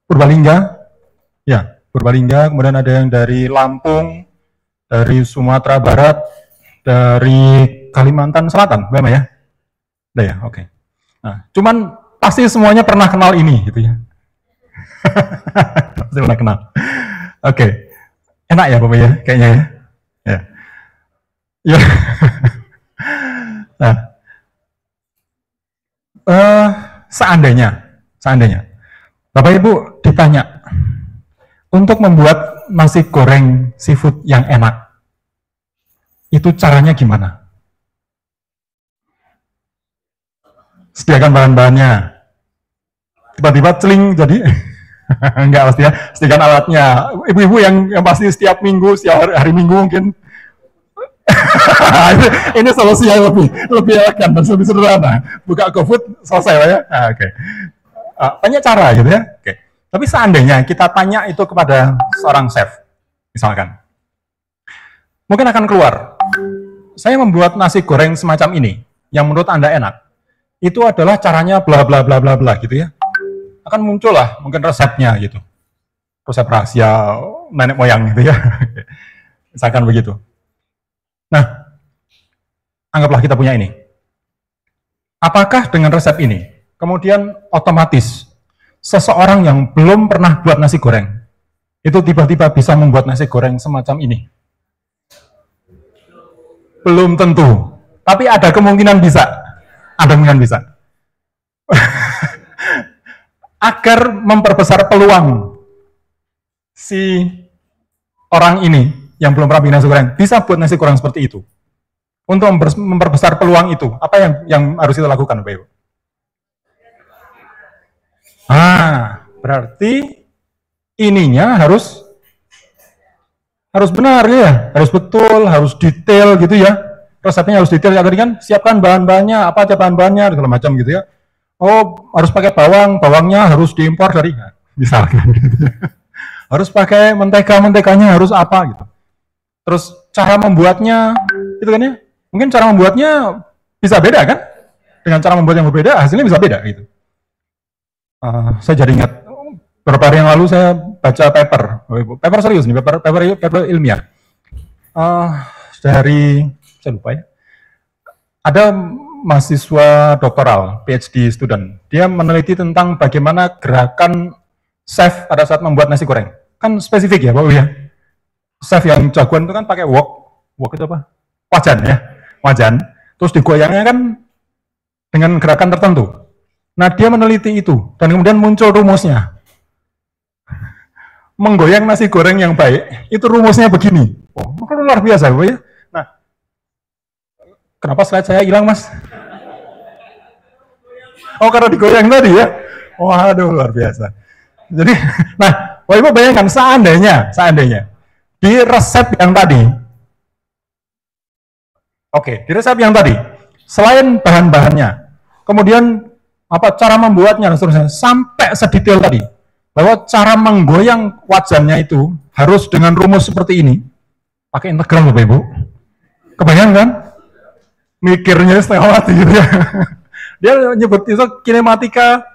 Purbalingga, ya Purbalingga, kemudian ada yang dari Lampung, dari Sumatera Barat, dari Kalimantan Selatan, Bapak ya? Udah ya, oke. Nah, cuman pasti semuanya pernah kenal ini, gitu ya. Pasti pernah kenal. Oke, enak ya Bapak ya, kayaknya ya. Ya. Ya. Nah, seandainya Bapak Ibu ditanya untuk membuat nasi goreng seafood yang enak, itu caranya gimana? Sediakan bahan-bahannya. Tiba-tiba celing jadi enggak pasti ya, sediakan alatnya. Ibu-ibu yang pasti setiap minggu, setiap hari Minggu mungkin. Ini solusi yang lebih elegan dan lebih sederhana. Buka GoFood selesai ya. Oke. Banyak cara gitu ya. Oke. Tapi seandainya kita tanya itu kepada seorang chef, misalkan, mungkin akan keluar, saya membuat nasi goreng semacam ini, yang menurut Anda enak, itu adalah caranya bla bla bla bla bla gitu ya. Akan muncul lah mungkin resepnya gitu. Resep rahasia nenek moyang gitu ya. Misalkan begitu. Nah, anggaplah kita punya ini. Apakah dengan resep ini, kemudian otomatis seseorang yang belum pernah buat nasi goreng, itu tiba-tiba bisa membuat nasi goreng semacam ini? Belum tentu. Tapi ada kemungkinan bisa. Ada kemungkinan bisa. Agar memperbesar peluang si orang ini yang belum pernah bikin nasi goreng bisa buat nasi goreng seperti itu. Untuk memperbesar peluang itu, apa yang harus kita lakukan, Bapak Ibu? Berarti ininya harus benar ya, harus betul, harus detail gitu ya. Resepnya harus detail ya, tadi kan siapkan bahan-bahannya, apa aja bahan-bahannya segala macam gitu ya. Oh, harus pakai bawangnya harus diimpor dari misalkan gitu. Harus pakai menteganya harus apa gitu. Terus cara membuatnya itu kan ya, mungkin cara membuatnya bisa beda kan? Dengan cara membuat yang berbeda hasilnya bisa beda gitu. Saya jadi ingat beberapa hari yang lalu saya baca paper serius nih, paper ilmiah. Dari saya lupa ya. Ada mahasiswa doktoral, PhD student. Dia meneliti tentang bagaimana gerakan chef pada saat membuat nasi goreng. Kan spesifik ya, Bapak ya. Chef yang jagoan itu kan pakai wok itu apa? Wajan. Terus digoyangnya kan dengan gerakan tertentu. Nah, dia meneliti itu dan kemudian muncul rumusnya. Menggoyang nasi goreng yang baik, itu rumusnya begini. Oh, luar biasa, Bapak ya. Nah, kenapa slide saya hilang, Mas? Oh, karena digoyang tadi ya. Waduh, luar biasa. Jadi, nah, Bapak Ibu bayangkan seandainya di resep yang tadi, di resep yang tadi, selain bahan-bahannya, kemudian apa cara membuatnya dan seterusnya, sampai sedetail tadi. Bahwa cara menggoyang wajannya itu harus dengan rumus seperti ini. Pakai integral Bapak Ibu. Kebayang kan? Mikirnya setengah mati gitu ya. Dia nyebut itu kinematika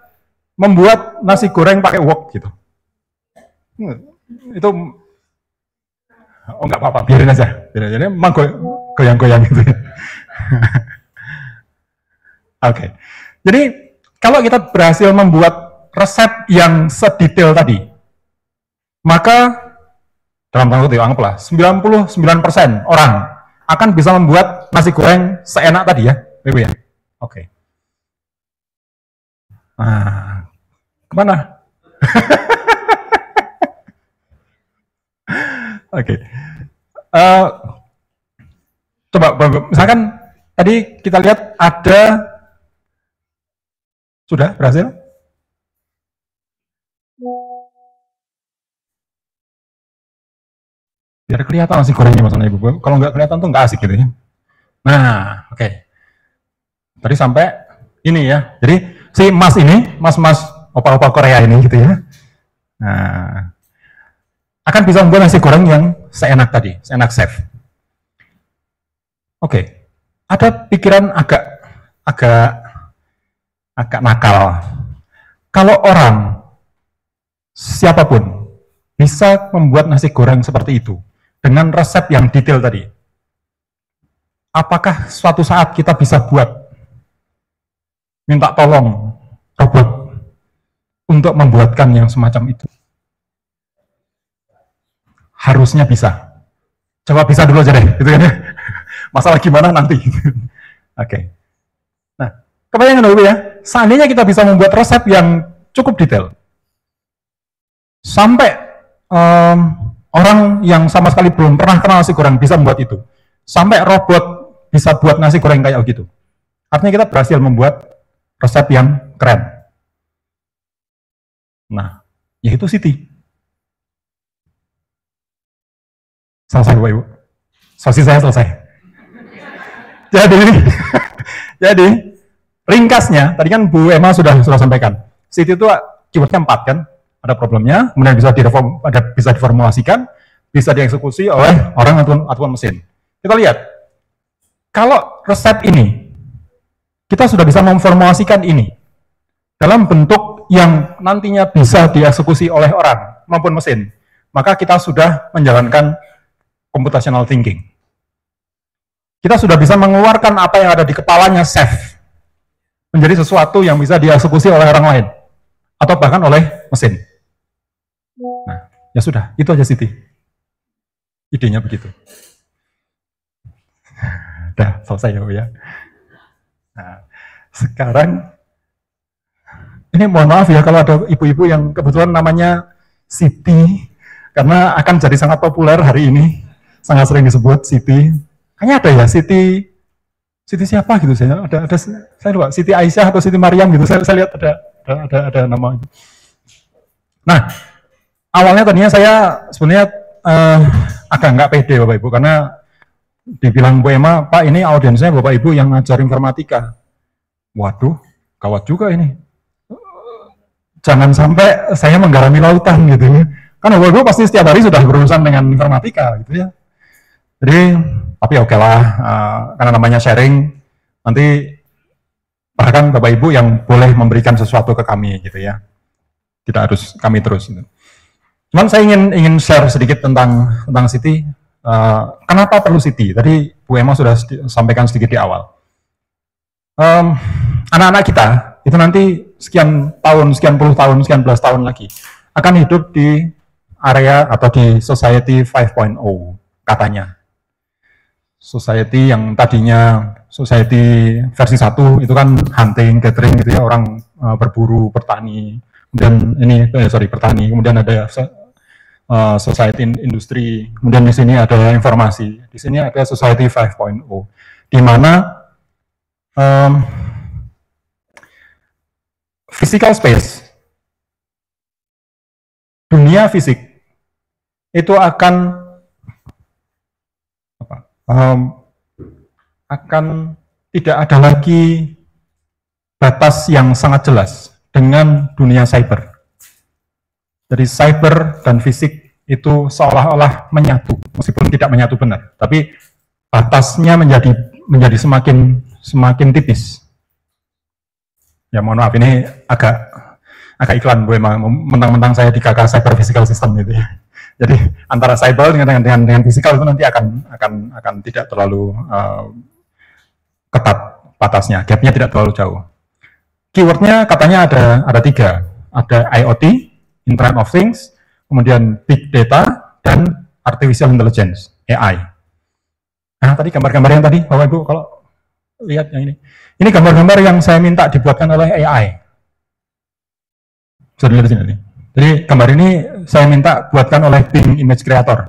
membuat nasi goreng pakai wok gitu. Itu oh nggak apa-apa, biarin aja. Jadi emang goyang-goyang gitu ya. Oke. Jadi kalau kita berhasil membuat resep yang sedetail tadi, maka dalam tanda kutip anggaplah 99% orang akan bisa membuat nasi goreng seenak tadi ya, Ibu ya. Oke. Nah, kemana? Oke. Coba, misalkan tadi kita lihat ada, sudah berhasil? Biar kelihatan nasi gorengnya maksudnya Ibu. Kalau nggak kelihatan tuh nggak asik gitu ya. Nah, oke. Tadi sampai ini ya. Jadi si mas ini, mas-mas opa-opa Korea ini gitu ya. Nah, akan bisa membuat nasi goreng yang seenak tadi, seenak chef. Oke. Ada pikiran agak nakal. Kalau orang siapapun bisa membuat nasi goreng seperti itu dengan resep yang detail tadi, apakah suatu saat kita bisa buat minta tolong robot untuk membuatkan yang semacam itu? Harusnya bisa. Coba bisa dulu aja deh, gitu kan ya. Masalah gimana nanti. Oke. Nah, kebayang dulu ya, seandainya kita bisa membuat resep yang cukup detail, sampai orang yang sama sekali belum pernah kenal nasi goreng bisa membuat itu, sampai robot bisa buat nasi goreng kayak gitu. Artinya kita berhasil membuat resep yang keren. Nah, yaitu Siti. Selesai Bapak Ibu. Sosis saya selesai. Jadi ringkasnya, tadi kan Bu Emma sudah sampaikan. Siti itu keywordnya 4 kan, ada problemnya, kemudian bisa diformulasikan, bisa dieksekusi oleh orang ataupun mesin. Kita lihat, kalau resep ini, kita sudah bisa memformulasikan ini dalam bentuk yang nantinya bisa dieksekusi oleh orang maupun mesin, maka kita sudah menjalankan computational thinking. Kita sudah bisa mengeluarkan apa yang ada di kepalanya chef menjadi sesuatu yang bisa dieksekusi oleh orang lain atau bahkan oleh mesin. Nah, ya sudah, itu aja Siti. Idenya begitu. Udah selesai ya Bu ya. Nah, sekarang ini mohon maaf ya kalau ada ibu-ibu yang kebetulan namanya Siti, karena akan jadi sangat populer hari ini, sangat sering disebut Siti. Kayaknya ada ya Siti siapa gitu, saya ada saya lupa, Siti Aisyah atau Siti Maryam gitu, saya lihat ada nama itu. Nah, awalnya tadinya saya sebenarnya agak nggak pede Bapak Ibu, karena dibilang Bu Emma, Pak ini audiensnya Bapak Ibu yang ngajar informatika. Waduh, gawat juga ini. Jangan sampai saya menggarami lautan gitu ya. Kan Bapak Ibu pasti setiap hari sudah berurusan dengan informatika gitu ya. Jadi, tapi oke lah, karena namanya sharing, nanti bahkan Bapak Ibu yang boleh memberikan sesuatu ke kami gitu ya. Tidak harus kami terus. Gitu. Cuman saya ingin share sedikit tentang Siti. Kenapa perlu Siti? Tadi Bu Emma sudah sampaikan sedikit di awal. Anak-anak kita itu nanti sekian puluh tahun, sekian belas tahun lagi akan hidup di area atau di society 5.0 katanya. Society yang tadinya society versi 1 itu kan hunting, gathering gitu ya, orang berburu, bertani, kemudian bertani, kemudian ada society industri, kemudian di sini ada informasi, di sini ada society 5.0, di mana physical space, dunia fisik itu akan tidak ada lagi batas yang sangat jelas dengan dunia cyber. Jadi cyber dan fisik itu seolah-olah menyatu, meskipun tidak menyatu benar, tapi batasnya menjadi semakin tipis. Ya mohon maaf, ini agak iklan, gue mentang-mentang saya di KK Cyber Physical System gitu ya. Jadi antara cyber dengan physical itu nanti akan tidak terlalu ketat batasnya, gapnya tidak terlalu jauh. Keywordnya katanya ada 3, ada IoT, Internet of Things, kemudian Big Data, dan Artificial Intelligence, AI. Nah tadi gambar-gambar yang tadi, Bapak Ibu kalau lihat yang ini gambar-gambar yang saya minta dibuatkan oleh AI. Bisa dilihat di sini. Jadi gambar ini saya minta buatkan oleh Bing Image Creator.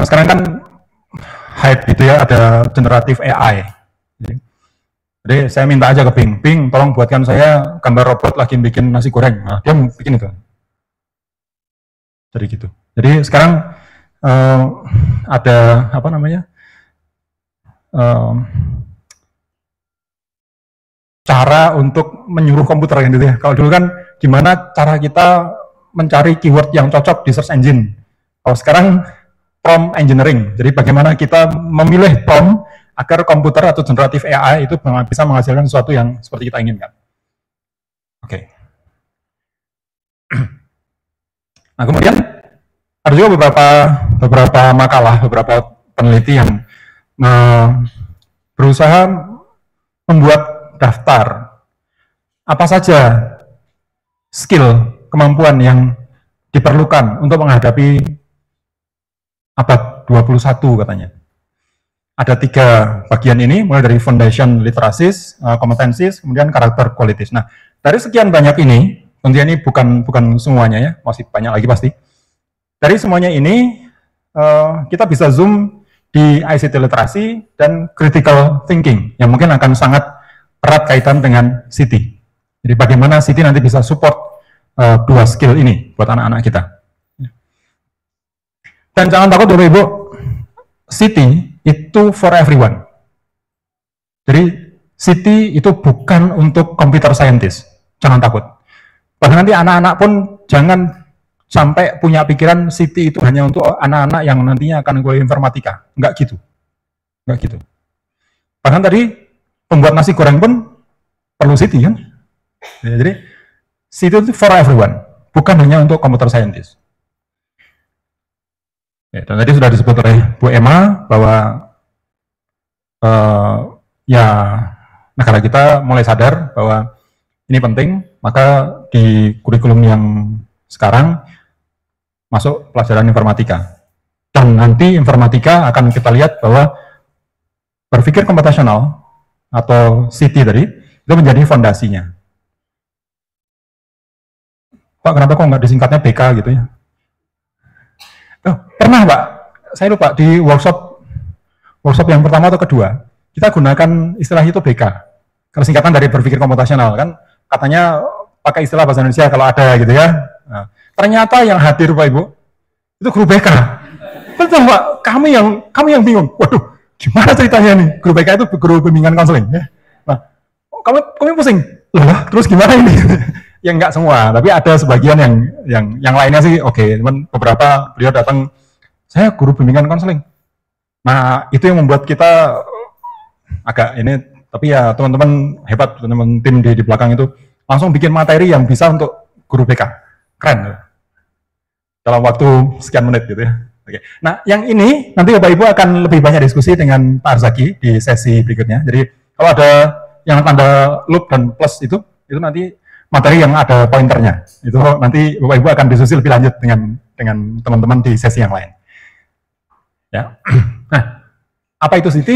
Sekarang kan hype gitu ya, ada generatif AI. Jadi saya minta aja ke Bing, tolong buatkan saya gambar robot lagi bikin nasi goreng. Nah, dia bikin itu. Jadi gitu. Jadi sekarang ada apa namanya? Cara untuk menyuruh komputer gitu ya. Kalau dulu kan gimana cara kita mencari keyword yang cocok di search engine. Kalau sekarang prompt engineering. Jadi bagaimana kita memilih prompt agar komputer atau generatif AI itu bisa menghasilkan sesuatu yang seperti kita inginkan. Oke. Nah kemudian ada juga beberapa makalah, beberapa peneliti yang berusaha membuat daftar apa saja skill, kemampuan yang diperlukan untuk menghadapi abad 21 katanya. Ada 3 bagian ini, mulai dari foundation literacies, competencies, kemudian karakter qualities. Nah, dari sekian banyak ini, tentunya ini bukan semuanya ya, masih banyak lagi pasti. Dari semuanya ini, kita bisa zoom di ICT literasi dan critical thinking, yang mungkin akan sangat erat kaitan dengan CT. Jadi bagaimana CT nanti bisa support 2 skill ini buat anak-anak kita. Dan jangan takut Bapak Ibu, CT itu for everyone. Jadi CT itu bukan untuk computer scientist, jangan takut. Bahkan nanti anak-anak pun jangan sampai punya pikiran CT itu hanya untuk anak-anak yang nantinya akan kuliah informatika. Enggak gitu. Bahkan tadi pembuat nasi goreng pun perlu CT kan? Ya, jadi CT itu for everyone, bukan hanya untuk computer scientist. Ya, dan tadi sudah disebut oleh Bu Emma bahwa ya negara kita mulai sadar bahwa ini penting, maka di kurikulum yang sekarang masuk pelajaran informatika. Dan nanti informatika akan kita lihat bahwa berpikir komputasional atau CT tadi itu menjadi fondasinya. Pak, kenapa kok nggak disingkatnya BK gitu ya? Oh, pernah Pak, saya lupa di workshop yang pertama atau kedua, kita gunakan istilah itu BK. Kalau singkatan dari berpikir komputasional kan, katanya pakai istilah bahasa Indonesia kalau ada gitu ya. Nah, ternyata yang hadir Pak Ibu itu guru BK. Betul Pak, kami yang bingung. Waduh, gimana ceritanya nih? Guru BK itu guru bimbingan konseling ya. Nah, kami pusing. Lah, terus gimana ini? Ya enggak semua, tapi ada sebagian yang lainnya sih oke. Cuman beberapa beliau datang, saya guru bimbingan konseling. Nah, itu yang membuat kita agak ini, tapi ya teman-teman hebat, teman-teman tim di belakang itu langsung bikin materi yang bisa untuk guru BK. Keren. Dalam waktu sekian menit gitu ya. Oke. Nah, yang ini nanti Bapak Ibu akan lebih banyak diskusi dengan Pak Arzaki di sesi berikutnya. Jadi kalau ada yang tanda loop dan plus itu nanti materi yang ada pointernya. Itu nanti Bapak Ibu akan diskusi lebih lanjut dengan teman-teman di sesi yang lain. Ya. Nah, apa itu CT?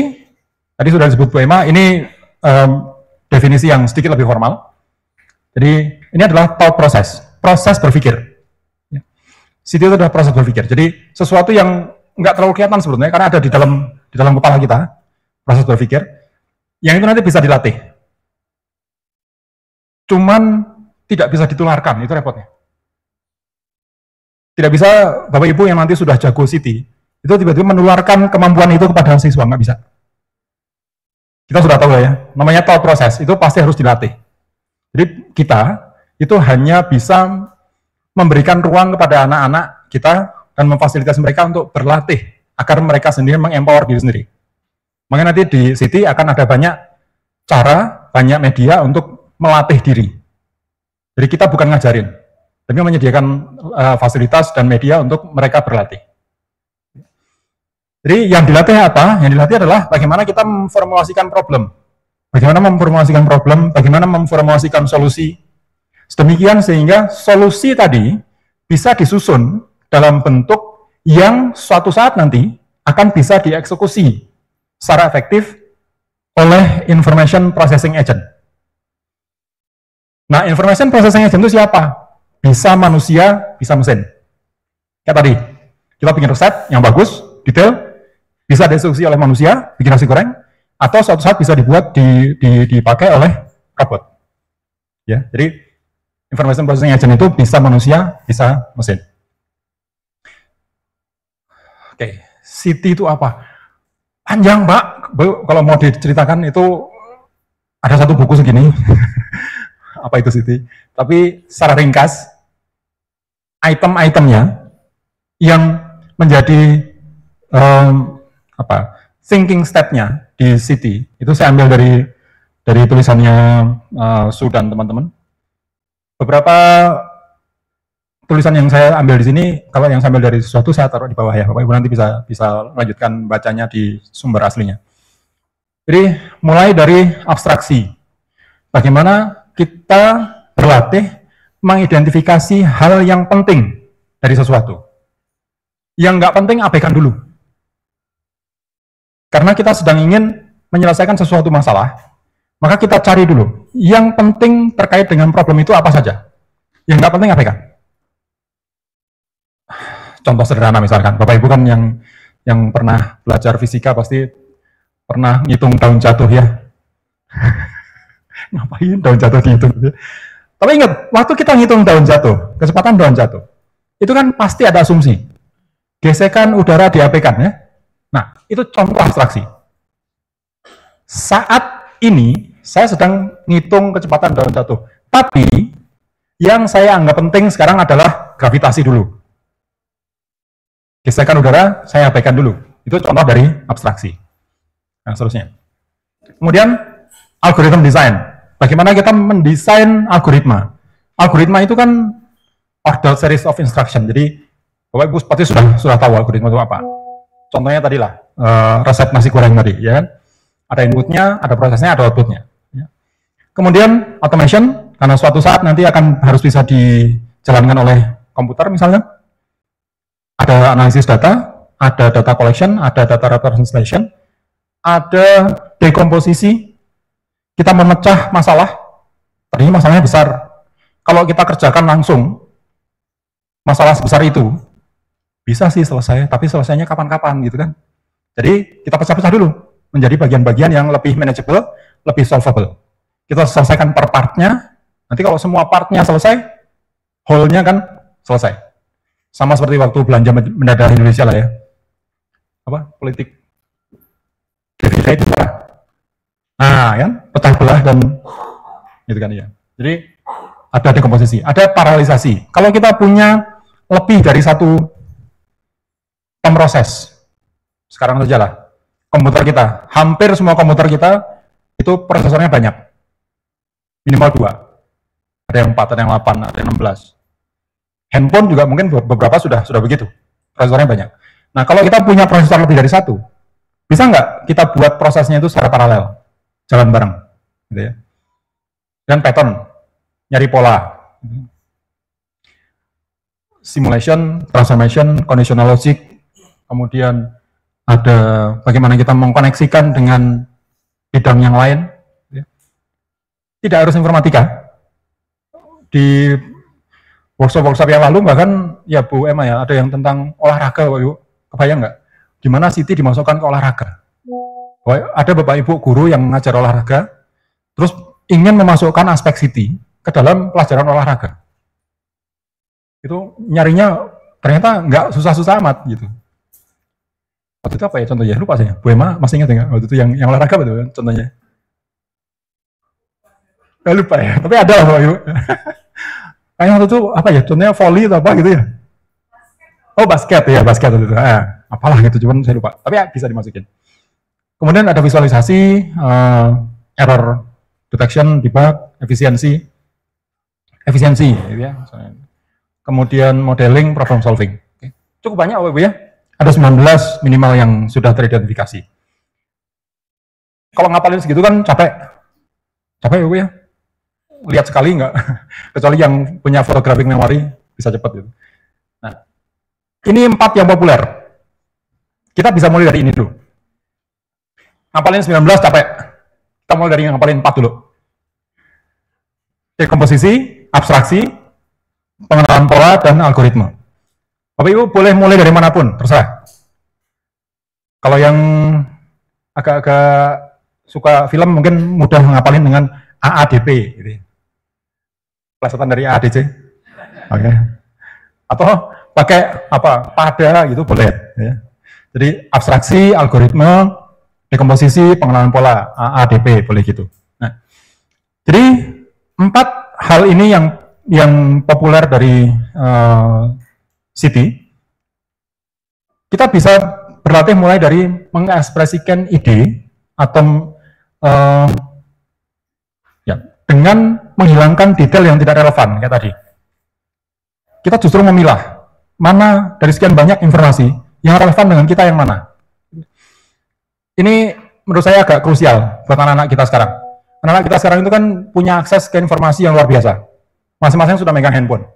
Tadi sudah disebut Bu Emma, ini definisi yang sedikit lebih formal. Jadi ini adalah thought process, proses berpikir. CT itu adalah proses berpikir. Jadi sesuatu yang nggak terlalu kelihatan sebetulnya karena ada di dalam kepala kita, proses berpikir, yang itu nanti bisa dilatih. Cuman tidak bisa ditularkan, itu repotnya. Tidak bisa Bapak Ibu yang nanti sudah jago CT, itu tiba-tiba menularkan kemampuan itu kepada siswa, nggak bisa. Kita sudah tahu ya, namanya thought process, itu pasti harus dilatih. Jadi kita itu hanya bisa memberikan ruang kepada anak-anak kita dan memfasilitasi mereka untuk berlatih agar mereka sendiri mengempower diri sendiri. Makanya nanti di City akan ada banyak cara, banyak media untuk melatih diri. Jadi kita bukan ngajarin, tapi menyediakan fasilitas dan media untuk mereka berlatih. Jadi yang dilatih apa? Yang dilatih adalah bagaimana kita memformulasikan problem. Bagaimana memformulasikan problem, bagaimana memformulasikan solusi. Sedemikian sehingga solusi tadi bisa disusun dalam bentuk yang suatu saat nanti akan bisa dieksekusi secara efektif oleh information processing agent. Nah, information processing agent itu siapa? Bisa manusia, bisa mesin. Kayak tadi, kita bikin resep yang bagus, detail, bisa dieksekusi oleh manusia, bikin nasi goreng, atau suatu saat bisa dibuat, dipakai oleh robot. Ya, jadi information processing agent itu bisa manusia, bisa mesin. Oke, City itu apa? Panjang, Pak. Kalau mau diceritakan itu ada satu buku segini. Apa itu City? Tapi secara ringkas, item-itemnya yang menjadi thinking step-nya di City itu saya ambil dari tulisannya Su dan teman-teman. Beberapa tulisan yang saya ambil di sini, kalau yang saya ambil dari sesuatu saya taruh di bawah ya, Bapak Ibu nanti bisa lanjutkan bacanya di sumber aslinya. Jadi mulai dari abstraksi, bagaimana kita berlatih mengidentifikasi hal yang penting dari sesuatu. Yang nggak penting abaikan dulu. Karena kita sedang ingin menyelesaikan sesuatu masalah, maka kita cari dulu yang penting terkait dengan problem itu apa saja. Yang nggak penting abaikan. Contoh sederhana misalkan, Bapak Ibu kan yang pernah belajar fisika pasti pernah ngitung daun jatuh ya. Ngapain daun jatuh dihitung? Tapi ingat, waktu kita ngitung daun jatuh, kecepatan daun jatuh, itu kan pasti ada asumsi. Gesekan udara diabaikan ya. Nah, itu contoh abstraksi. Saat ini, saya sedang ngitung kecepatan daun jatuh. Tapi, yang saya anggap penting sekarang adalah gravitasi dulu. Gesekan udara, saya abaikan dulu. Itu contoh dari abstraksi. Nah, seterusnya. Kemudian, algoritma desain. Bagaimana kita mendesain algoritma? Algoritma itu kan ordered series of instruction. Jadi, Bapak Ibu pasti sudah tahu algoritma itu apa. Contohnya tadi lah, resep nasi goreng tadi, ya kan? Ada inputnya, ada prosesnya, ada outputnya. Ya. Kemudian, automation, karena suatu saat nanti harus bisa dijalankan oleh komputer misalnya. Ada analisis data, ada data collection, ada data representation, ada dekomposisi, kita memecah masalah, tadinya masalahnya besar. Kalau kita kerjakan langsung, masalah sebesar itu, bisa sih selesai, tapi selesainya kapan-kapan gitu kan. Jadi kita pecah-pecah dulu, menjadi bagian-bagian yang lebih manageable, lebih solvable. Kita selesaikan per partnya, nanti kalau semua partnya selesai, whole-nya kan selesai. Sama seperti waktu belanja mendadak Indonesia lah ya. Apa? Politik defisit itu nah kan, pecah belah dan gitu kan ya. Jadi ada dekomposisi, ada paralelisasi. Kalau kita punya lebih dari satu pemroses, sekarang saja lah, komputer kita, hampir semua komputer kita itu prosesornya banyak, minimal 2, ada yang 4, ada yang 8, ada yang 16. Handphone juga mungkin beberapa sudah begitu, prosesornya banyak. Nah kalau kita punya prosesor lebih dari satu, bisa nggak kita buat prosesnya itu secara paralel, jalan bareng, gitu ya? Dan pattern, nyari pola, simulation, transformation, conditional logic, kemudian ada bagaimana kita mengkoneksikan dengan bidang yang lain. Ya. Tidak harus informatika. Di workshop yang lalu bahkan ya Bu Emma ya, ada yang tentang olahraga, Bapak Ibu. Kebayang nggak? Gimana Siti dimasukkan ke olahraga? Ada Bapak Ibu guru yang mengajar olahraga, terus ingin memasukkan aspek Siti ke dalam pelajaran olahraga. Itu nyarinya ternyata nggak susah-susah amat gitu. Waktu itu apa ya contohnya? Lupa saya. Bu Emma masih ingat nggak? Waktu itu yang olahraga betul contohnya. Lupa ya. Tapi ada lah Bapak Ibu. Kayaknya waktu itu apa ya? Contohnya volley atau apa gitu ya? Oh basket ya, basket waktu itu. Apalah gitu, cuman saya lupa. Tapi ya, bisa dimasukin. Kemudian ada visualisasi, error detection, debug, efisiensi, gitu ya. Kemudian modeling, problem solving. Oke. Cukup banyak Bapak Ibu ya. Ada 19 minimal yang sudah teridentifikasi. Kalau ngapalin segitu kan capek. Capek Bapak ya. Lihat sekali enggak. Kecuali yang punya photographic memory bisa cepat gitu. Nah, ini 4 yang populer. Kita bisa mulai dari ini dulu. Ngapalin 19 capek. Kita mulai dari ngapalin 4 dulu. Komposisi, abstraksi, pengenalan pola, dan algoritma. Bapak Ibu boleh mulai dari manapun, terserah. Kalau yang agak-agak suka film mungkin mudah ngapalin dengan AADP. Gitu. Plesetan dari AADC. Oke. Atau pakai apa? Pada gitu boleh. Ya. Jadi abstraksi, algoritma, dekomposisi, pengenalan pola, AADP boleh gitu. Nah, jadi 4 hal ini yang populer dari City, kita bisa berlatih mulai dari mengekspresikan ide atau ya, dengan menghilangkan detail yang tidak relevan kayak tadi. Kita justru memilah mana dari sekian banyak informasi yang relevan dengan kita yang mana. Ini menurut saya agak krusial buat anak-anak kita sekarang. Anak-anak kita sekarang itu kan punya akses ke informasi yang luar biasa. Masing-masing sudah megang handphone.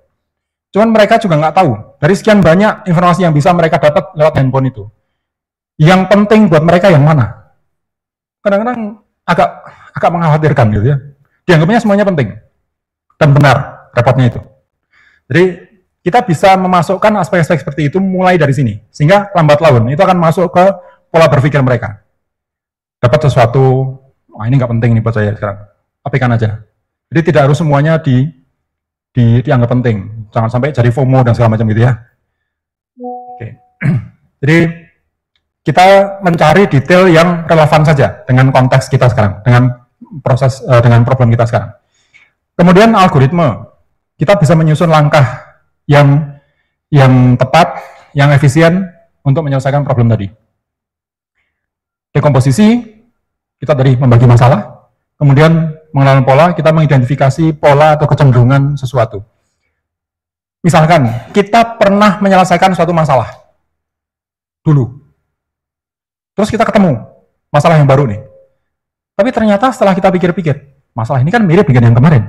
Cuman mereka juga nggak tahu, dari sekian banyak informasi yang bisa mereka dapat lewat handphone itu, yang penting buat mereka yang mana. Kadang-kadang agak mengkhawatirkan gitu ya. Dianggapnya semuanya penting. Dan benar, repotnya itu. Jadi, kita bisa memasukkan aspek-aspek seperti itu mulai dari sini. Sehingga lambat laun, itu akan masuk ke pola berpikir mereka. Dapat sesuatu, wah ini nggak penting nih buat saya sekarang. Abaikan aja. Jadi tidak harus semuanya dianggap penting. Jangan sampai jadi FOMO dan segala macam gitu ya. Oke. Jadi kita mencari detail yang relevan saja dengan konteks kita sekarang, dengan proses, dengan problem kita sekarang. Kemudian algoritma, kita bisa menyusun langkah yang tepat, yang efisien untuk menyelesaikan problem tadi. Dekomposisi, kita tadi membagi masalah. Kemudian mengenal pola, kita mengidentifikasi pola atau kecenderungan sesuatu. Misalkan, kita pernah menyelesaikan suatu masalah dulu. Terus kita ketemu masalah yang baru nih. Tapi ternyata setelah kita pikir-pikir, masalah ini kan mirip dengan yang kemarin.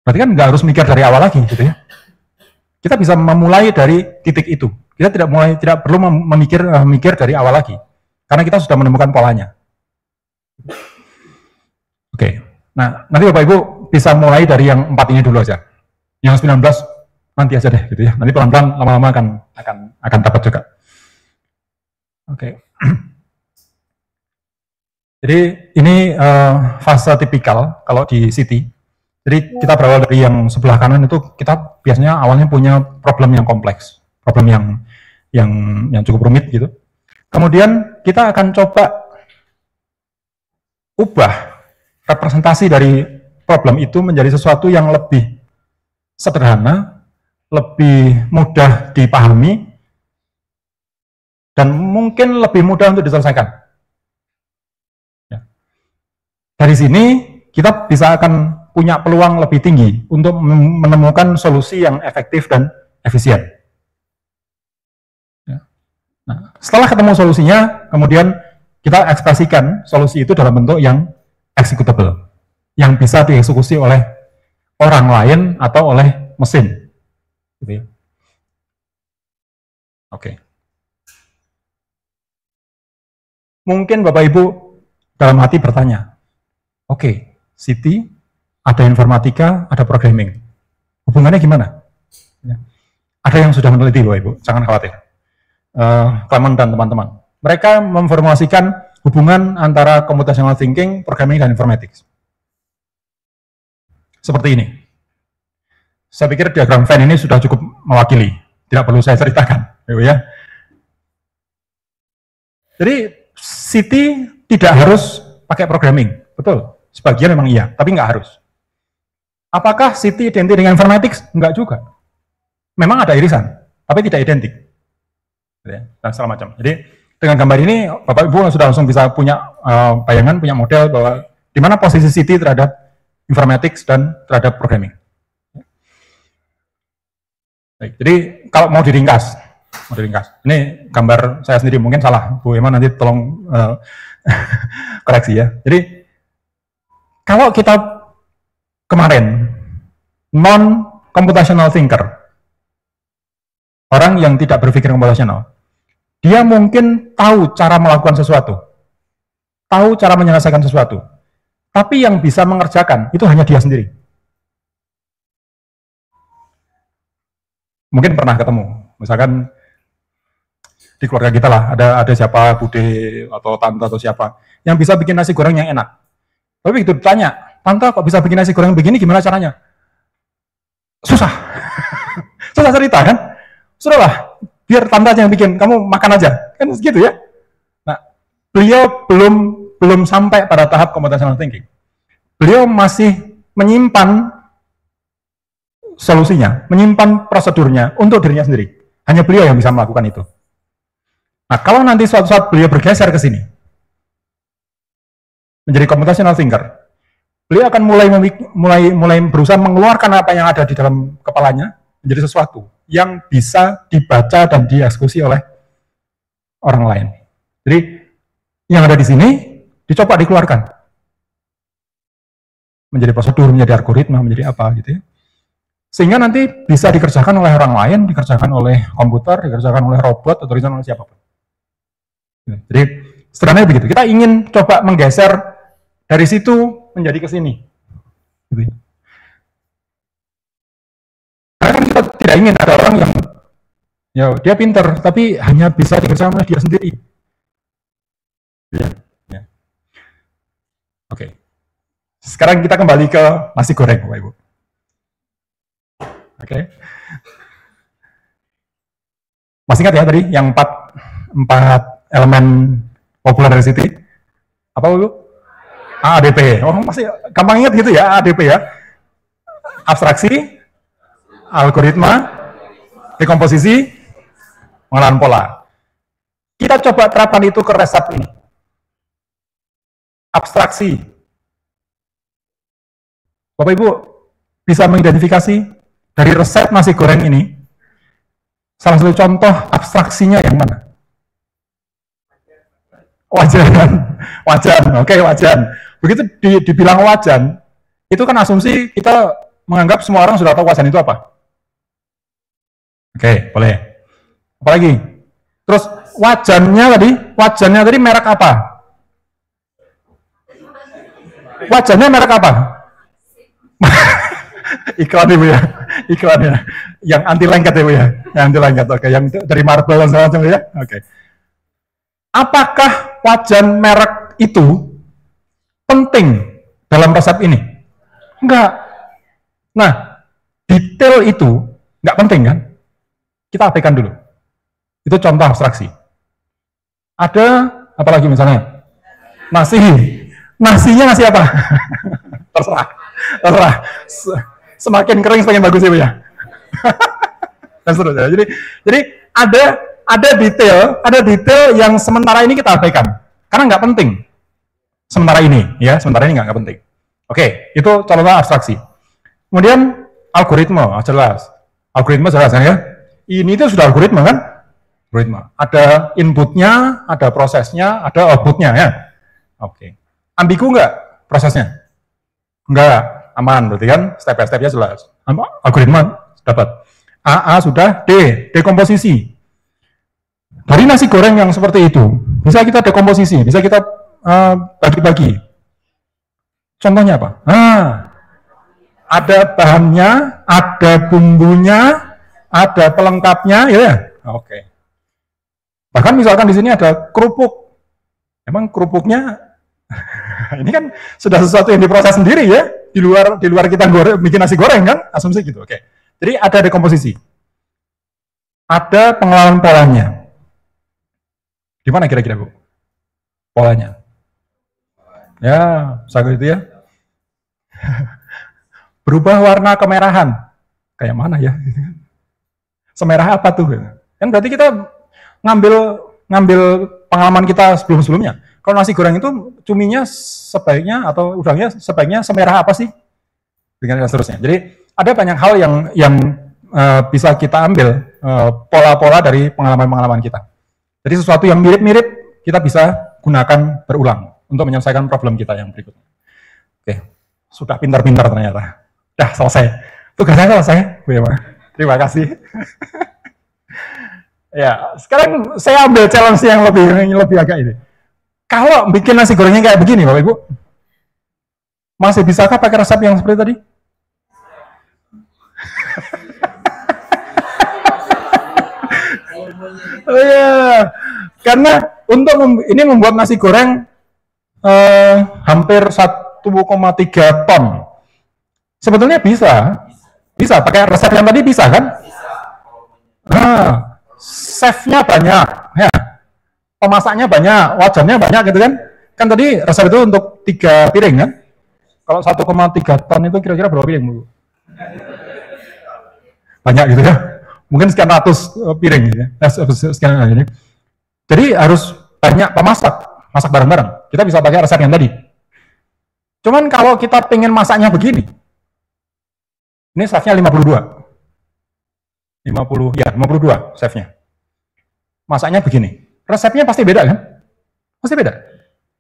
Berarti kan nggak harus mikir dari awal lagi, gitu ya. Kita bisa memulai dari titik itu. Kita tidak perlu memikir dari awal lagi. Karena kita sudah menemukan polanya. Oke. Nah, nanti Bapak Ibu bisa mulai dari yang 4 ini dulu aja. Yang 19 nanti aja deh gitu ya. Nanti pelan-pelan lama-lama akan dapat juga. Oke. Jadi ini fase tipikal kalau di City. Jadi kita berawal dari yang sebelah kanan itu kita biasanya awalnya punya problem yang kompleks, problem yang cukup rumit gitu. Kemudian kita akan coba ubah representasi dari problem itu menjadi sesuatu yang lebih sederhana, lebih mudah dipahami, dan mungkin lebih mudah untuk diselesaikan. Ya. Dari sini, kita bisa akan punya peluang lebih tinggi untuk menemukan solusi yang efektif dan efisien. Ya. Nah, setelah ketemu solusinya, kemudian kita ekspresikan solusi itu dalam bentuk yang executable, yang bisa dieksekusi oleh orang lain atau oleh mesin. Gitu ya. Oke. Mungkin Bapak Ibu dalam hati bertanya, oke, City, ada informatika, ada programming. Hubungannya gimana? Ya. Ada yang sudah meneliti Bapak Ibu, jangan khawatir. Clement dan teman-teman. Mereka memformulasikan hubungan antara computational thinking, programming, dan informatics. Seperti ini. Saya pikir diagram Venn ini sudah cukup mewakili. Tidak perlu saya ceritakan. Ya. Jadi Siti tidak harus pakai programming, betul. Sebagian memang iya, tapi nggak harus. Apakah Siti identik dengan informatics? Enggak juga. Memang ada irisan, tapi tidak identik. Dan segala macam. Jadi dengan gambar ini, Bapak Ibu sudah langsung bisa punya bayangan, punya model bahwa di mana posisi Siti terhadap informatics dan terhadap programming. Baik, jadi kalau mau diringkas, ini gambar saya sendiri mungkin salah, Bu Emma nanti tolong koreksi ya. Jadi kalau kita kemarin non-computational thinker, orang yang tidak berpikir komputasional, dia mungkin tahu cara melakukan sesuatu, tahu cara menyelesaikan sesuatu, tapi yang bisa mengerjakan itu hanya dia sendiri. Mungkin pernah ketemu, misalkan di keluarga kita lah, ada siapa, bude atau tante atau siapa, yang bisa bikin nasi goreng yang enak. Tapi begitu ditanya, tante kok bisa bikin nasi goreng begini, gimana caranya? Susah. Susah cerita kan? Sudahlah, biar tante aja yang bikin, kamu makan aja. Kan gitu ya. Nah, beliau belum sampai pada tahap computational thinking. Beliau masih menyimpan solusinya, menyimpan prosedurnya untuk dirinya sendiri. Hanya beliau yang bisa melakukan itu. Nah, kalau nanti suatu saat beliau bergeser ke sini, menjadi computational thinker, beliau akan mulai berusaha mengeluarkan apa yang ada di dalam kepalanya menjadi sesuatu yang bisa dibaca dan dieksekusi oleh orang lain. Jadi yang ada di sini dicoba dikeluarkan menjadi prosedur, menjadi algoritma, menjadi apa gitu ya. Sehingga nanti bisa dikerjakan oleh orang lain, dikerjakan oleh komputer, dikerjakan oleh robot, atau dikerjakan oleh siapapun. Jadi sederhananya begitu. Kita ingin coba menggeser dari situ menjadi ke sini. Gitu. Karena kan kita tidak ingin ada orang yang ya dia pinter, tapi hanya bisa dikerjakan oleh dia sendiri. Ya. Ya. Oke. Sekarang kita kembali ke nasi goreng, Bapak Ibu. Oke. Masih ingat ya tadi yang empat elemen populer dari Siti? Apa Bu? ADP. Oh, masih gampang ingat gitu ya, ADP ya. Abstraksi, algoritma, dekomposisi, pengolahan pola. Kita coba terapkan itu ke resep ini. Abstraksi. Bapak Ibu bisa mengidentifikasi dari resep nasi goreng ini, salah satu contoh abstraksinya yang mana? Wajan, oke, wajan. Begitu dibilang wajan, itu kan asumsi kita menganggap semua orang sudah tahu wajan itu apa. Oke, boleh. Apalagi? Terus wajannya tadi merek apa? Wajannya merek apa? Iklan Ibu ya, iklan ya, yang anti lengket ya Bu ya, yang anti lengket, oke, yang dari marble dan segala macam ya, oke. Apakah wajan merek itu penting dalam resep ini? Enggak. Nah, detail itu enggak penting kan? Kita abaikan dulu. Itu contoh abstraksi. Ada apalagi misalnya nasinya nasi apa? terserah. Semakin kering semakin bagus ya Bu ya. Dan seterusnya. Jadi ada detail yang sementara ini kita abaikan karena nggak penting. Sementara ini nggak penting. Oke, itu contoh abstraksi. Kemudian algoritma jelas kan ya. Ini itu sudah algoritma kan? Algoritma. Ada inputnya, ada prosesnya, ada outputnya ya. Oke. Ambigu nggak prosesnya? Enggak, aman berarti kan, step by step-nya jelas. Algoritma dapat. AA sudah, dekomposisi. Dari nasi goreng yang seperti itu, bisa kita dekomposisi, bisa kita bagi-bagi. Contohnya apa? Ada bahannya, ada bumbunya, ada pelengkapnya, ya. Oke. Bahkan misalkan di sini ada kerupuk. Emang kerupuknya ini kan sudah sesuatu yang diproses sendiri ya, di luar kita bikin nasi goreng kan, asumsi gitu. Oke. Jadi ada dekomposisi. Ada pengelolaan polanya. Di mana kira-kira Bu? polanya. Ya, bisa gitu ya. Berubah warna kemerahan. Kayak mana ya? Semerah apa tuh? Kan berarti kita ngambil pengalaman kita sebelum-sebelumnya. Kalau nasi goreng itu cuminya sebaiknya atau udangnya sebaiknya semerah apa sih? Dengan seterusnya. Jadi ada banyak hal yang bisa kita ambil pola-pola dari pengalaman-pengalaman kita. Jadi sesuatu yang mirip-mirip kita bisa gunakan berulang untuk menyelesaikan problem kita yang berikutnya. Oke, sudah pintar-pintar ternyata. Dah selesai. Tugasnya selesai. Terima kasih. Ya, sekarang saya ambil challenge yang lebih agak ini. Kalau bikin nasi gorengnya kayak begini, Bapak Ibu, masih bisakah pakai resep yang seperti tadi? Oh iya, karena untuk ini membuat nasi goreng hampir 1,3 ton. Sebetulnya bisa pakai resep yang tadi bisa kan? Nah, chefnya banyak, ya, pemasaknya banyak, wajannya banyak gitu kan? Kan tadi resep itu untuk 3 piring kan? Kalau 1,3 ton itu kira-kira berapa piring, Bu? Banyak gitu ya? Mungkin sekian ratus piring gitu ya. Sekian ini. Jadi harus banyak pemasak, masak bareng-bareng. Kita bisa pakai resep yang tadi. Cuman kalau kita pengen masaknya begini, ini chefnya 52. 52 chefnya. Masaknya begini. Resepnya pasti beda kan? Pasti beda.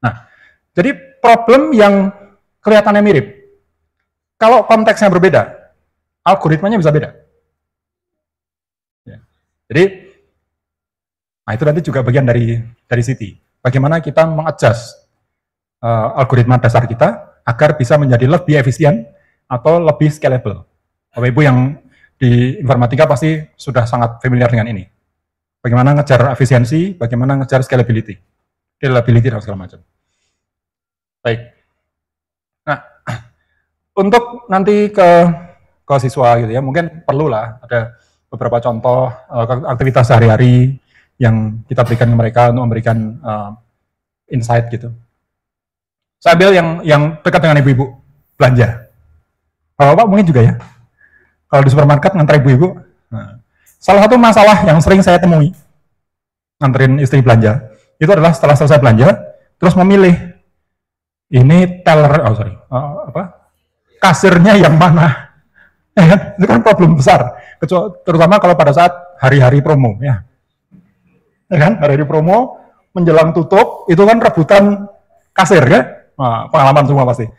Nah, jadi problem yang kelihatannya mirip. Kalau konteksnya berbeda, algoritmanya bisa beda. Ya. Jadi, nah itu nanti juga bagian dari Siti. Bagaimana kita mengadjust algoritma dasar kita agar bisa menjadi lebih efisien atau lebih scalable. Bapak Ibu yang di informatika pasti sudah sangat familiar dengan ini. Bagaimana ngejar efisiensi, bagaimana ngejar scalability, reliability, dan segala macam. Baik. Nah, untuk nanti ke siswa gitu ya, mungkin perlulah ada beberapa contoh aktivitas sehari-hari yang kita berikan ke mereka untuk memberikan insight gitu. Saya ambil yang dekat dengan ibu-ibu, belanja. Bapak mungkin juga ya. Kalau di supermarket ngantar ibu-ibu, nah, salah satu masalah yang sering saya temui nganterin istri belanja itu adalah setelah selesai belanja, terus memilih ini kasirnya yang mana, ya, itu kan problem besar, terutama kalau pada saat hari-hari promo, ya kan, hari-hari promo menjelang tutup itu kan rebutan kasir ya, nah, pengalaman semua pasti.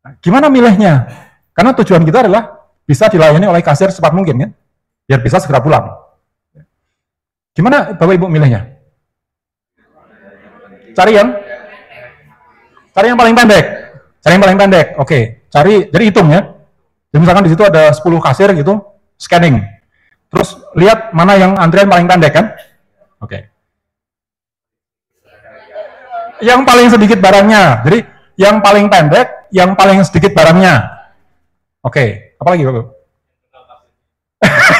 Nah, gimana milihnya? Karena tujuan kita adalah bisa dilayani oleh kasir secepat mungkin kan, biar bisa segera pulang. Gimana Bapak Ibu milihnya? Cari yang paling pendek. Cari yang paling pendek. Oke, jadi hitung ya. Jadi misalkan di situ ada 10 kasir gitu, scanning. Terus lihat mana yang antrian paling pendek kan? Oke. Yang paling sedikit barangnya. Jadi yang paling pendek, yang paling sedikit barangnya. Oke, apa lagi Bapak?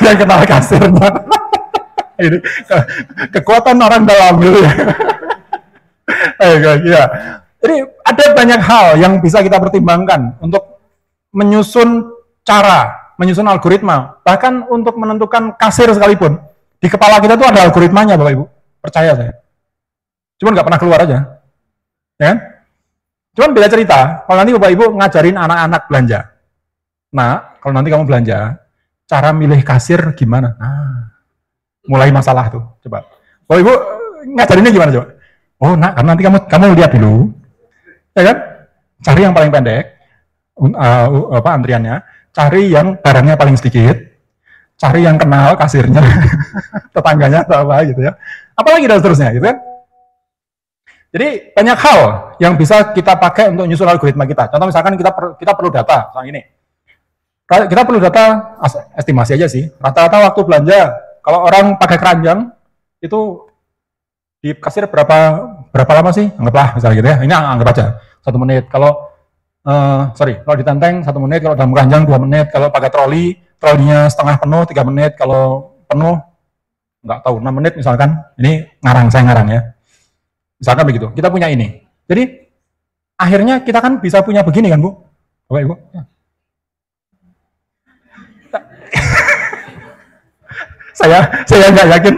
Yang kenal kasirnya. Ini kekuatan orang dalam gitu ya. Ya. Jadi ada banyak hal yang bisa kita pertimbangkan untuk menyusun algoritma, bahkan untuk menentukan kasir sekalipun. Di kepala kita tuh ada algoritmanya Bapak Ibu, percaya saya. Cuman nggak pernah keluar aja. Ya kan? Cuman beda cerita, kalau nanti Bapak Ibu ngajarin anak-anak belanja. Nah, kalau nanti kamu belanja, cara milih kasir gimana? Nah, mulai masalah tuh, coba. Bapak Ibu ngajarinnya gimana coba? Oh, nah, karena nanti kamu lihat dulu, ya kan? Cari yang paling pendek, antriannya, cari yang barangnya paling sedikit, cari yang kenal kasirnya, tetangganya atau apa gitu ya. Apalagi dan seterusnya, gitu kan? Jadi banyak hal yang bisa kita pakai untuk nyusun algoritma kita. Contoh misalkan kita perlu data, misalnya ini. Kita perlu data estimasi aja sih. Rata-rata waktu belanja, kalau orang pakai keranjang itu di kasir berapa lama sih? Anggaplah misalnya gitu ya. Ini anggap aja 1 menit. Kalau kalau ditenteng 1 menit, kalau dalam keranjang 2 menit. Kalau pakai trolinya setengah penuh 3 menit. Kalau penuh nggak tahu 6 menit misalkan. Ini saya ngarang ya. Misalkan begitu, kita punya ini. Jadi akhirnya kita kan bisa punya begini kan Bu? Bapak Ibu? Ya. saya nggak yakin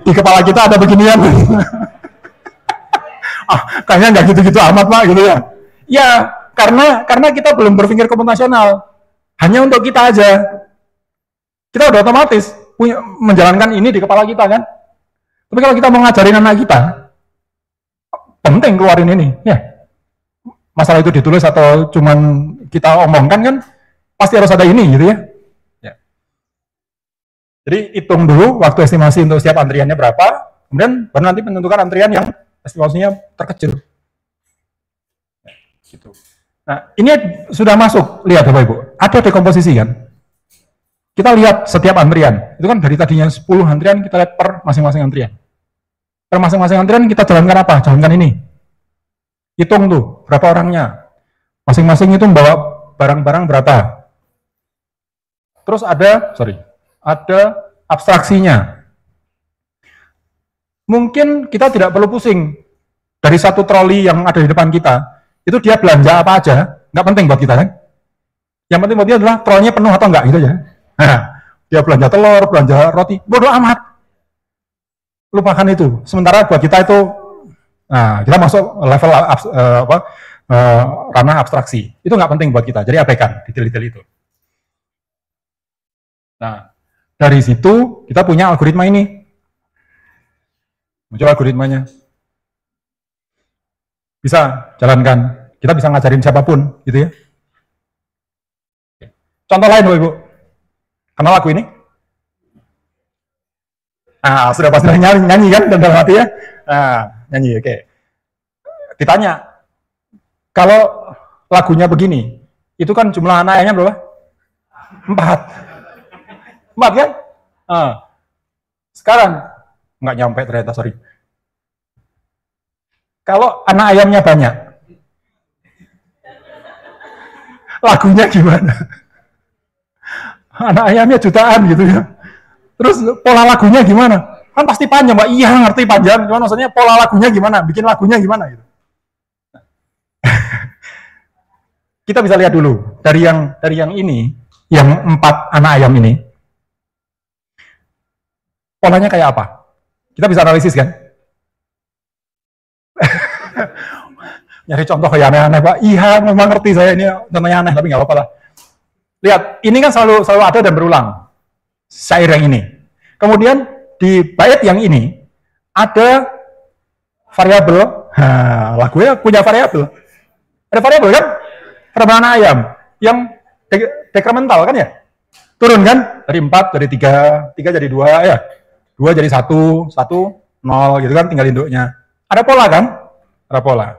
di kepala kita ada beginian. Kayaknya nggak gitu-gitu amat Pak gitu ya. Ya, karena kita belum berpikir komputasional. Hanya untuk kita aja. Kita udah otomatis menjalankan ini di kepala kita kan. Tapi kalau kita mau ngajarin anak kita, penting keluarin ini. Ya. Masalah itu ditulis atau cuman kita omongkan kan, pasti harus ada ini gitu ya. Ya. Jadi hitung dulu waktu estimasi untuk setiap antriannya berapa, kemudian baru nanti menentukan antrian yang estimasinya terkecil. Ya, gitu. Nah, ini sudah masuk, lihat Bapak Ibu, ada dekomposisi kan? Kita lihat setiap antrian, itu kan dari tadinya 10 antrian, kita lihat per masing-masing antrian. Per masing-masing antrian kita jalankan apa? Jalankan ini. Hitung tuh, berapa orangnya. Masing-masing itu membawa barang-barang berapa. Terus ada abstraksinya. Mungkin kita tidak perlu pusing. Dari satu troli yang ada di depan kita, itu dia belanja apa aja, nggak penting buat kita kan. Yang penting buat dia adalah trolinya penuh atau enggak, gitu aja. Nah, dia belanja telur, belanja roti, bodoh amat. Lupakan itu. Sementara buat kita itu, nah kita masuk level ranah abstraksi. Itu nggak penting buat kita, jadi abaikan detail-detail itu. Nah, dari situ kita punya algoritma ini. Muncul algoritmanya. Bisa jalankan. Kita bisa ngajarin siapapun, gitu ya. Contoh lain, Bapak Ibu. Kenal lagu ini? Nah, sudah pasti nyanyi kan dalam hati ya? Nah, nyanyi, oke. Ditanya, kalau lagunya begini, itu kan jumlah anak ayamnya berapa? 4. 4 kan? Nah, sekarang, nggak nyampe ternyata, sorry. Kalau anak ayamnya banyak, lagunya gimana? Anak ayamnya jutaan gitu ya. Terus pola lagunya gimana? Kan pasti panjang, Mbak. Iya, ngerti panjang. Cuma maksudnya pola lagunya gimana? Bikin lagunya gimana gitu. Kita bisa lihat dulu dari yang ini, yang 4 anak ayam ini. Polanya kayak apa? Kita bisa analisis kan? Nyari contoh kayak aneh-aneh, Pak. Iya, memang ngerti saya ini contohnya aneh, tapi nggak apa-apa lah. Lihat, ini kan selalu ada dan berulang. Syair yang ini. Kemudian di bait yang ini ada variabel. Nah, lagunya punya variabel. Ada variabel kan? Variabel anak ayam yang dekremental kan ya? Turun kan? Dari 4 jadi 3 jadi 2 ya. 2 jadi 1, 0 gitu kan, tinggal induknya. Ada pola kan? Ada pola.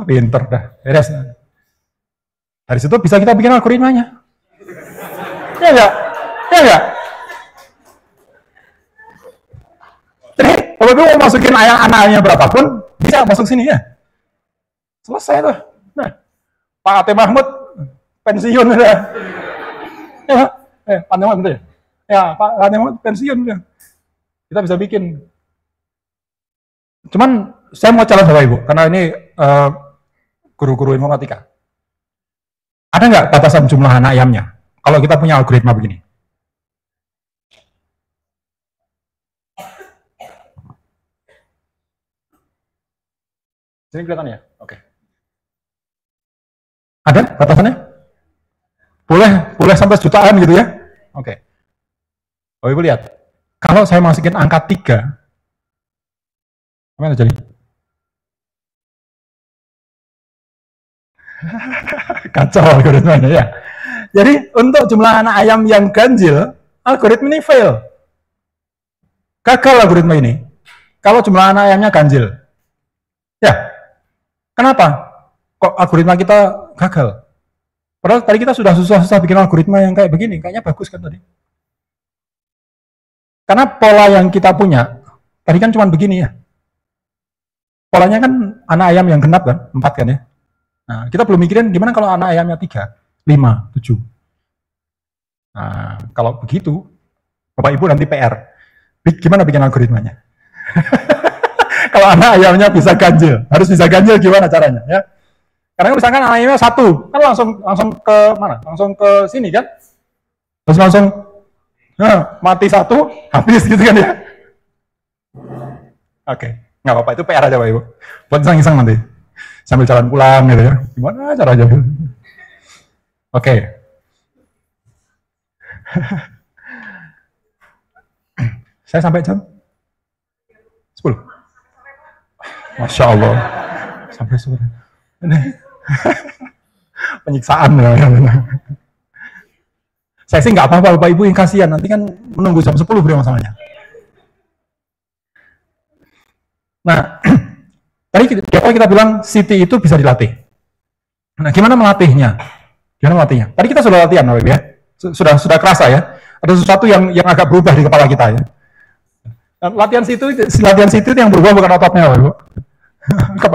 Pinter dah. Beres. Dari situ bisa kita bikin algoritmanya. Ya enggak? Ya enggak? Jadi, kalau mau masukin anak-anaknya berapapun, bisa masuk sini ya. Selesai tuh. Nah, Pak Ate Mahmud pensiun udah. Ya, Pak Ate Mahmud ya? Ya, Pak Ate Mahmud pensiun udah. Kita bisa bikin. Cuman, saya mau challenge Bapak Ibu, karena ini guru-guru informatika. Ada nggak batasan jumlah anak ayamnya? Kalau kita punya algoritma begini. Sini kelihatan ya? Oke. Ada batasannya? Boleh sampai jutaan gitu ya? Oke. Bapak Ibu lihat. Kalau saya masukin angka 3, apa yang terjadi? Kacau algoritmanya ya. Jadi untuk jumlah anak ayam yang ganjil, algoritma ini fail. Gagal algoritma ini. Kalau jumlah anak ayamnya ganjil. Ya. Kenapa? Kok algoritma kita gagal? Padahal tadi kita sudah susah-susah bikin algoritma yang kayak begini. Kayaknya bagus kan tadi. Karena pola yang kita punya, tadi kan cuma begini ya. Polanya kan anak ayam yang genap kan, 4 kan ya. Nah, kita belum mikirin gimana kalau anak ayamnya 3, 5, 7. Nah, kalau begitu, Bapak Ibu nanti PR. Gimana bikin algoritmanya? Kalau anak ayamnya bisa ganjil, harus bisa ganjil gimana caranya ya? Karena misalkan anak ayamnya satu, kan langsung ke mana? Langsung ke sini kan? Terus langsung mati satu, habis gitu kan ya? Oke, nggak apa-apa, itu PR aja Pak Ibu. Buat iseng-iseng nanti, sambil jalan pulang gitu ya. Gimana caranya? Oke. Saya sampai jam 10. Masya Allah. Sampai sore. Ini penyiksaan ya. Saya sih nggak apa-apa Bapak Ibu yang kasihan. Nanti kan menunggu jam 10 beri masalahnya. Nah, tadi kita bilang Siti itu bisa dilatih. Nah, gimana melatihnya? Tadi kita sudah latihan Bapak Ibu ya. Sudah kerasa ya. Ada sesuatu yang agak berubah di kepala kita ya. Latihan situ yang berubah bukan ototnya, Bapak Ibu.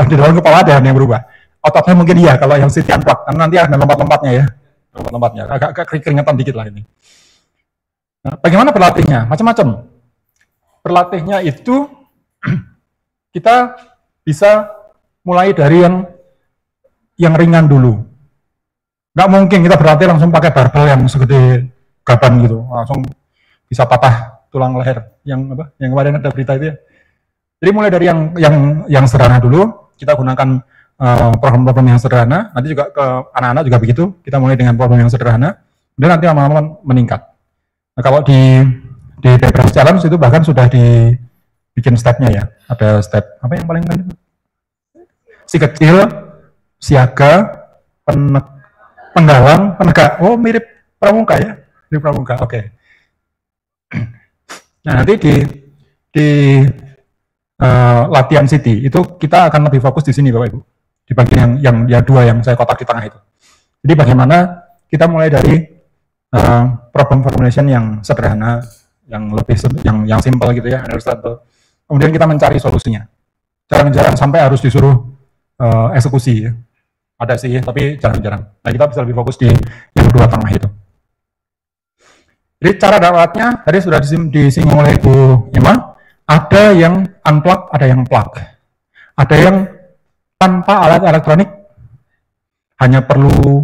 Di dalam kepala ada yang berubah. Ototnya mungkin iya, kalau yang Siti unplug, karena nanti ada lompat-lompatnya ya. Lompat-lompatnya, agak keringetan dikit lah ini. Nah, bagaimana berlatihnya? Macam-macam. Berlatihnya itu, kita bisa mulai dari yang ringan dulu. Nggak mungkin kita berlatih langsung pakai barbel yang segede gaban gitu, langsung bisa patah tulang leher yang kemarin ada berita itu ya. Jadi mulai dari yang sederhana dulu, kita gunakan program-program yang sederhana. Nanti juga ke anak-anak juga begitu, kita mulai dengan program yang sederhana, dan nanti lama-lama meningkat. Nah, kalau di Bebras Challenge itu bahkan sudah dibikin stepnya ya. Ada step apa yang paling penting? Si kecil, siaga, penggalang, penegak. Oh, mirip pramuka ya? Mirip pramuka. Oke. Nah, nanti di latihan Siti itu kita akan lebih fokus di sini Bapak Ibu, di bagian yang dua yang saya kotak di tengah itu. Jadi bagaimana kita mulai dari problem formulation yang sederhana, yang lebih yang simple gitu ya, understandable. Kemudian kita mencari solusinya. Jarang-jarang sampai harus disuruh eksekusi ya. Ada sih, tapi jarang-jarang. Nah, kita bisa lebih fokus di yang dua tengah itu. Jadi cara dakwatnya tadi sudah disinggung oleh Bu Emma. Ada yang unplug, ada yang plug. Ada yang tanpa alat elektronik, hanya perlu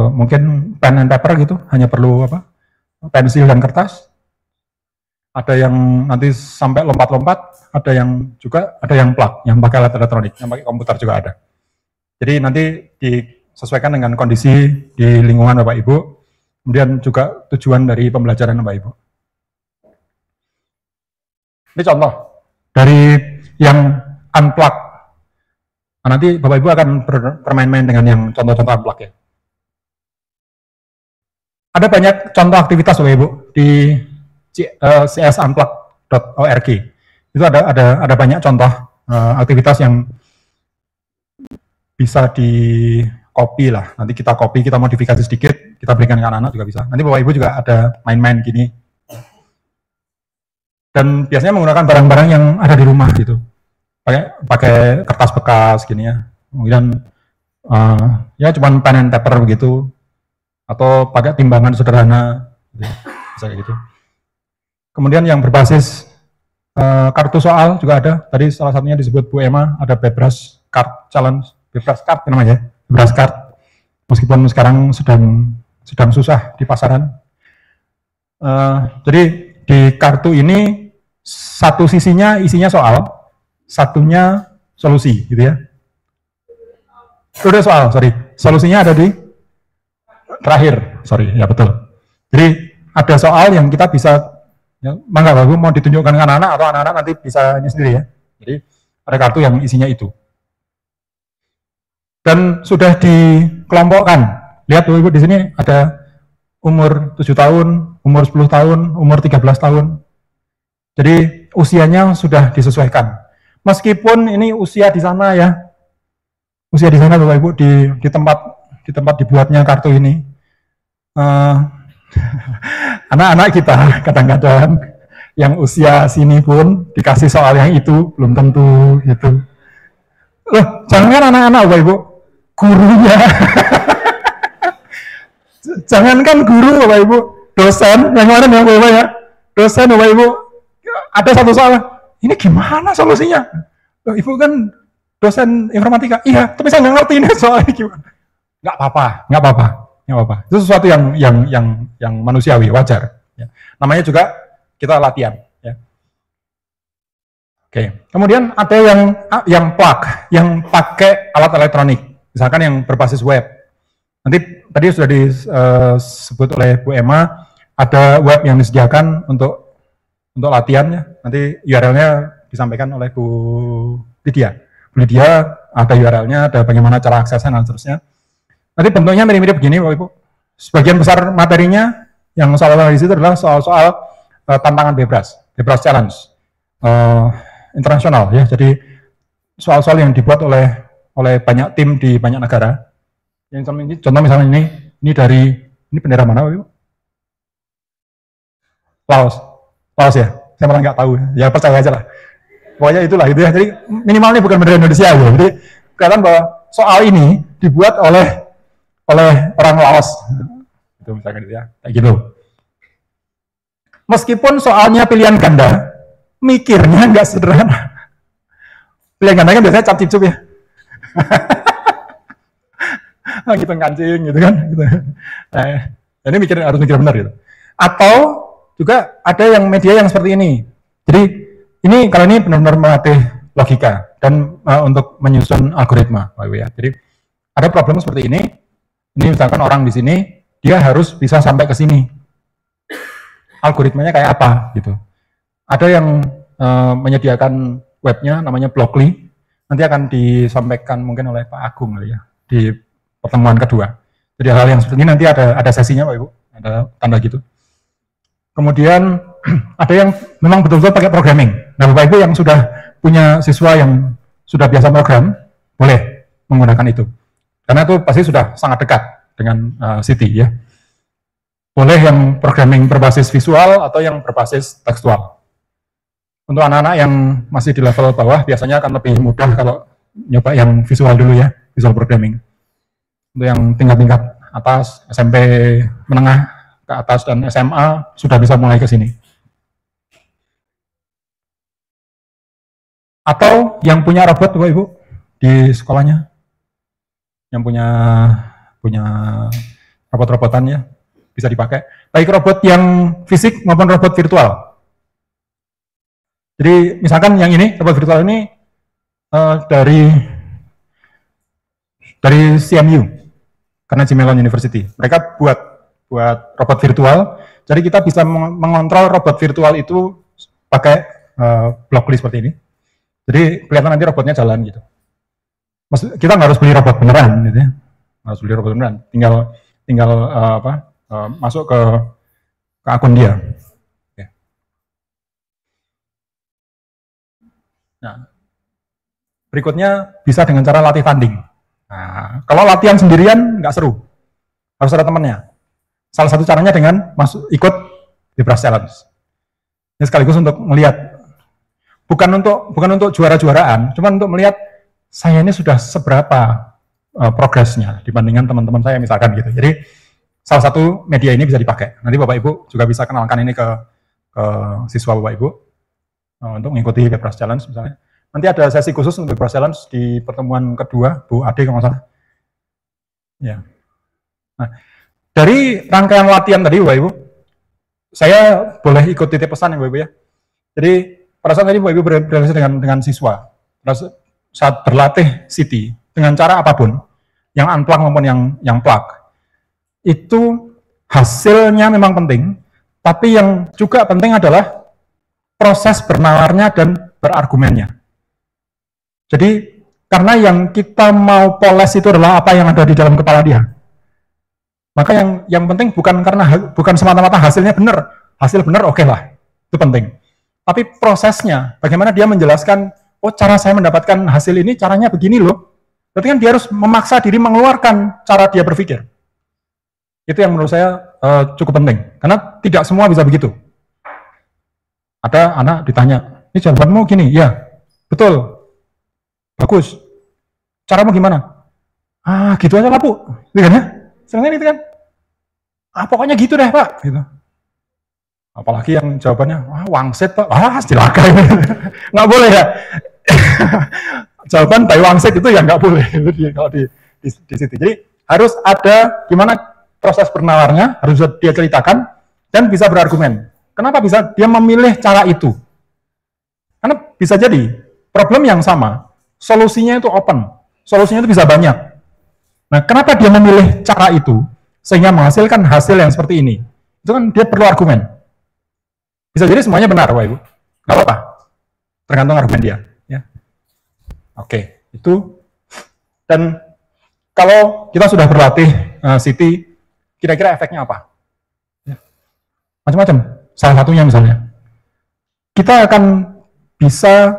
mungkin pen and paper gitu, hanya perlu pensil dan kertas. Ada yang nanti sampai lompat-lompat, ada yang plug, yang pakai alat elektronik, yang pakai komputer juga ada. Jadi nanti disesuaikan dengan kondisi di lingkungan Bapak Ibu, kemudian juga tujuan dari pembelajaran Bapak Ibu. Ini contoh dari yang unplug. Nah, nanti Bapak Ibu akan bermain-main dengan yang contoh-contoh unplug ya. Ada banyak contoh aktivitas Bapak Ibu di csunplug.org. Itu ada banyak contoh aktivitas yang bisa di copy lah. Nanti kita copy, kita modifikasi sedikit, kita berikan ke anak-anak juga bisa. Nanti Bapak Ibu juga ada main-main gini. Dan biasanya menggunakan barang-barang yang ada di rumah gitu. Pakai kertas bekas gini ya. Kemudian ya cuman pen and paper begitu. Atau pakai timbangan sederhana gitu. Bisa kayak gitu. Kemudian yang berbasis kartu soal juga ada. Tadi salah satunya disebut Bu Emma, ada Bebras Card Challenge, Bebras Card namanya, Bebras Card. Meskipun sekarang sedang susah di pasaran. Jadi di kartu ini satu sisinya isinya soal, satunya solusi, gitu ya. Udah soal, solusinya ada di terakhir, ya betul. Jadi ada soal yang kita bisa, ya, mangga Bapak mau ditunjukkan ke anak-anak atau anak-anak nanti bisa ini sendiri ya. Jadi ada kartu yang isinya itu. Dan sudah dikelompokkan. Lihat Bapak Ibu di sini ada umur 7 tahun, umur 10 tahun, umur 13 tahun. Jadi usianya sudah disesuaikan. Meskipun ini usia di sana ya, usia di sana Bapak Ibu di tempat dibuatnya kartu ini, anak-anak kita kadang-kadang yang usia sini pun dikasih soal yang itu belum tentu gitu. Loh, jangan anak-anak Bapak Ibu, gurunya. Jangankan guru Bapak Ibu, dosen yang kemarin yang Bapak ya, dosen Bapak Ibu, ada satu soal, ini gimana solusinya? Loh, Ibu kan dosen informatika. Iya, tapi saya nggak ngerti ini soalnya gimana. Nggak apa-apa, nggak apa-apa, nggak apa-apa. Itu sesuatu yang manusiawi, wajar. Ya. Namanya juga kita latihan. Ya. Oke. Kemudian ada yang plug, yang pakai alat elektronik, misalkan yang berbasis web. Nanti tadi sudah disebut oleh Bu Emma, ada web yang disediakan untuk latihannya. Nanti URL-nya disampaikan oleh Bu Lydia. Bu Lydia ada URL-nya, ada bagaimana cara aksesnya dan seterusnya. Nanti bentuknya mirip-mirip begini, Bapak Ibu. Sebagian besar materinya yang soal-soal di situ adalah soal-soal tantangan bebas challenge internasional ya. Jadi soal-soal yang dibuat oleh banyak tim di banyak negara. Yang contoh misalnya ini dari bendera mana, Bapak Ibu? Laos ya. Saya malah nggak tahu. Ya percaya aja lah. Pokoknya itulah gitu ya. Jadi minimalnya bukan bendera Indonesia ya. Jadi kelihatan bahwa soal ini dibuat oleh orang Laos. Itu misalkan gitu ya. Kayak gitu. Meskipun soalnya pilihan ganda, mikirnya nggak sederhana. Pilihan ganda kan biasanya cap cip ya. Gitu kancing gitu kan. Gitu. Nah, ini harus mikir benar gitu. Atau juga ada yang media yang seperti ini. Jadi ini kalau ini benar-benar melatih logika dan untuk menyusun algoritma, Pak Ibu ya. Jadi ada problem seperti ini. Ini misalkan orang di sini dia harus bisa sampai ke sini. Algoritmanya kayak apa gitu. Ada yang menyediakan webnya namanya Blockly. Nanti akan disampaikan mungkin oleh Pak Agung kali ya di pertemuan kedua. Jadi hal yang seperti ini nanti ada sesinya Pak Ibu, ada tanda gitu. Kemudian ada yang memang betul-betul pakai programming. Nah Bapak Ibu yang sudah punya siswa yang sudah biasa program, boleh menggunakan itu. Karena itu pasti sudah sangat dekat dengan Siti ya. Boleh yang programming berbasis visual atau yang berbasis tekstual. Untuk anak-anak yang masih di level bawah biasanya akan lebih mudah kalau nyoba yang visual dulu ya, visual programming. Untuk yang tingkat-tingkat atas, SMP menengah ke atas dan SMA sudah bisa mulai ke sini. Atau yang punya robot Bapak Ibu di sekolahnya, yang punya robot-robotan ya, bisa dipakai. Baik robot yang fisik maupun robot virtual. Jadi misalkan yang ini, robot virtual ini dari CMU, Carnegie Mellon University. Mereka buat robot virtual, jadi kita bisa mengontrol robot virtual itu pakai Blockly seperti ini. Jadi kelihatan nanti robotnya jalan gitu. Kita nggak harus beli robot beneran gitu ya. Nggak harus beli robot beneran, tinggal masuk ke akun dia. Oke. Nah, berikutnya bisa dengan cara latih tanding. Nah, kalau latihan sendirian nggak seru, harus ada temannya. Salah satu caranya dengan ikut Bebras Challenge. Ini sekaligus untuk melihat, bukan untuk juara-juaraan, cuma untuk melihat saya ini sudah seberapa progresnya dibandingkan teman-teman saya misalkan gitu. Jadi salah satu media ini bisa dipakai. Nanti Bapak Ibu juga bisa kenalkan ini ke siswa Bapak Ibu untuk mengikuti Bebras Challenge misalnya. Nanti ada sesi khusus untuk Bebras Challenge di pertemuan kedua, Bu Ade kalau nggak salah. Ya. Nah, dari rangkaian latihan tadi Bapak Ibu, saya boleh ikut titip pesan ya Bapak Ibu ya. Jadi pada saat tadi Bapak Ibu berinteraksi dengan siswa, saat berlatih Siti dengan cara apapun, yang unplug maupun yang plug, itu hasilnya memang penting, tapi yang juga penting adalah proses bernalarnya dan berargumennya. Jadi karena yang kita mau poles itu adalah apa yang ada di dalam kepala dia. Maka yang penting bukan semata-mata hasilnya benar, hasil benar oke lah, itu penting. Tapi prosesnya, bagaimana dia menjelaskan, oh cara saya mendapatkan hasil ini caranya begini loh. Berarti kan dia harus memaksa diri mengeluarkan cara dia berpikir. Itu yang menurut saya cukup penting, karena tidak semua bisa begitu. Ada anak ditanya, ini jawabanmu gini, ya betul, bagus. Caramu gimana? Ah gitu aja lah Bu, gitu kan ya? Sebenarnya itu kan, pokoknya gitu deh Pak. Gitu. Apalagi yang jawabannya, wah wangsit Pak, cilaka ini. Nggak boleh ya. Jawaban by wangsit itu ya nggak boleh kalau di situ. Jadi harus ada gimana proses bernawarnya, harus dia ceritakan dan bisa berargumen. Kenapa bisa dia memilih cara itu? Karena bisa jadi problem yang sama, solusinya itu open, solusinya itu bisa banyak. Nah, kenapa dia memilih cara itu sehingga menghasilkan hasil yang seperti ini? Itu kan dia perlu argumen. Bisa jadi semuanya benar, Bapak Ibu. Nggak apa-apa. Tergantung argumen dia. Ya. Oke, itu. Dan kalau kita sudah berlatih Siti, kira-kira efeknya apa? Ya. Macam-macam. Salah satunya misalnya, kita akan bisa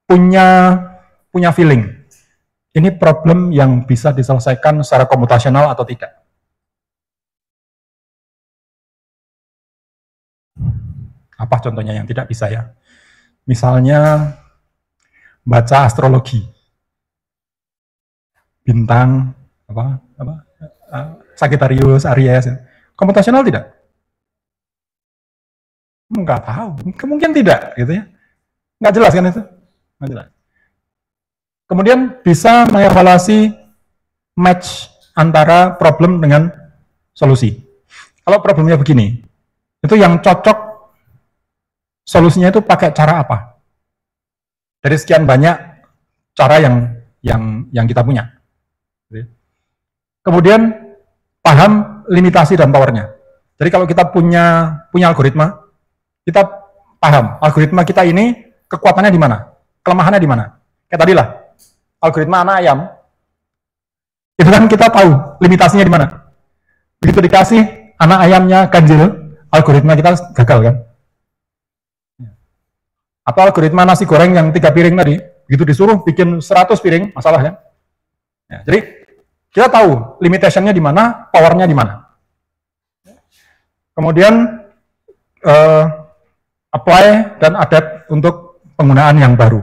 punya feeling. Ini problem yang bisa diselesaikan secara komputasional atau tidak. Apa contohnya yang tidak bisa ya? Misalnya baca astrologi, bintang Sagittarius, Aries, komputasional tidak? Enggak tahu, mungkin tidak, gitu ya. Nggak jelas kan itu? Nggak jelas. Kemudian bisa mengevaluasi match antara problem dengan solusi. Kalau problemnya begini, itu yang cocok solusinya itu pakai cara apa? Dari sekian banyak cara yang kita punya. Kemudian paham limitasi dan powernya. Jadi kalau kita punya algoritma, kita paham algoritma kita ini kekuatannya di mana, kelemahannya di mana. Kayak tadi lah, algoritma anak ayam, itu kan kita tahu limitasinya di mana. Begitu dikasih anak ayamnya ganjil, algoritma kita gagal kan. Atau algoritma nasi goreng yang 3 piring tadi, begitu disuruh bikin 100 piring, masalah kan. Ya, jadi kita tahu limitationnya di mana, powernya di mana. Kemudian apply dan adapt untuk penggunaan yang baru,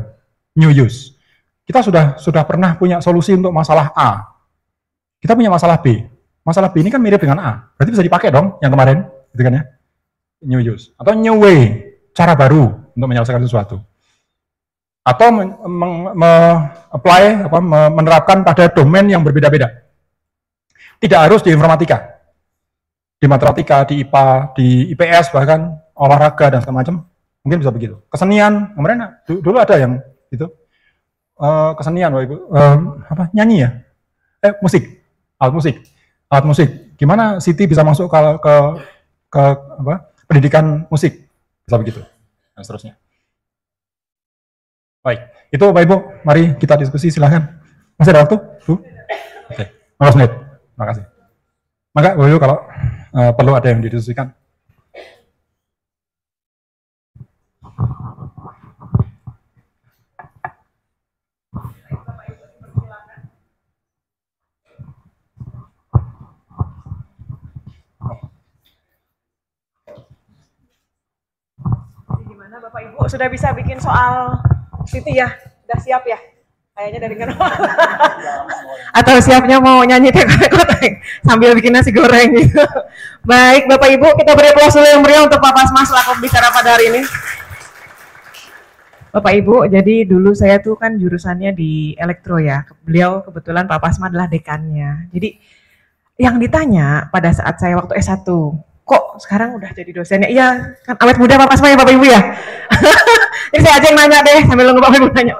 new use. Kita sudah pernah punya solusi untuk masalah A. Kita punya masalah B. Masalah B ini kan mirip dengan A. Berarti bisa dipakai dong yang kemarin, gitu kan ya? New use atau new way, cara baru untuk menyelesaikan sesuatu. Atau menerapkan pada domain yang berbeda-beda. Tidak harus di informatika. Di matematika, di IPA, di IPS bahkan olahraga dan segala macam, mungkin bisa begitu. Kesenian, kemarin dulu ada yang itu kesenian, Ibu, nyanyi ya, alat musik. Gimana Siti bisa masuk ke pendidikan musik, bisa begitu, dan seterusnya. Baik, itu Bapak Ibu, mari kita diskusi, silahkan. Masih ada waktu, Bu? Oke, 15 menit, terima kasih. Maka Bapak Ibu kalau perlu ada yang didiskusikan. Gimana Bapak Ibu, sudah bisa bikin soal Siti ya? Sudah siap ya? Kayaknya dari kenal. Atau siapnya mau nyanyi tek-tek sambil bikin nasi goreng gitu. Baik Bapak Ibu, kita beri aplaus dulu yang meriah untuk Pak Pasma selaku bicara pada hari ini. Bapak Ibu, jadi dulu saya tuh kan jurusannya di elektro ya. Beliau kebetulan Pak Pasma adalah dekannya. Jadi yang ditanya pada saat saya waktu S1, kok sekarang udah jadi dosennya? Iya, kan awet muda Pak Pasma ya Bapak Ibu ya. Jadi saya aja yang nanya deh sambil nunggu Bapak Ibu nanya.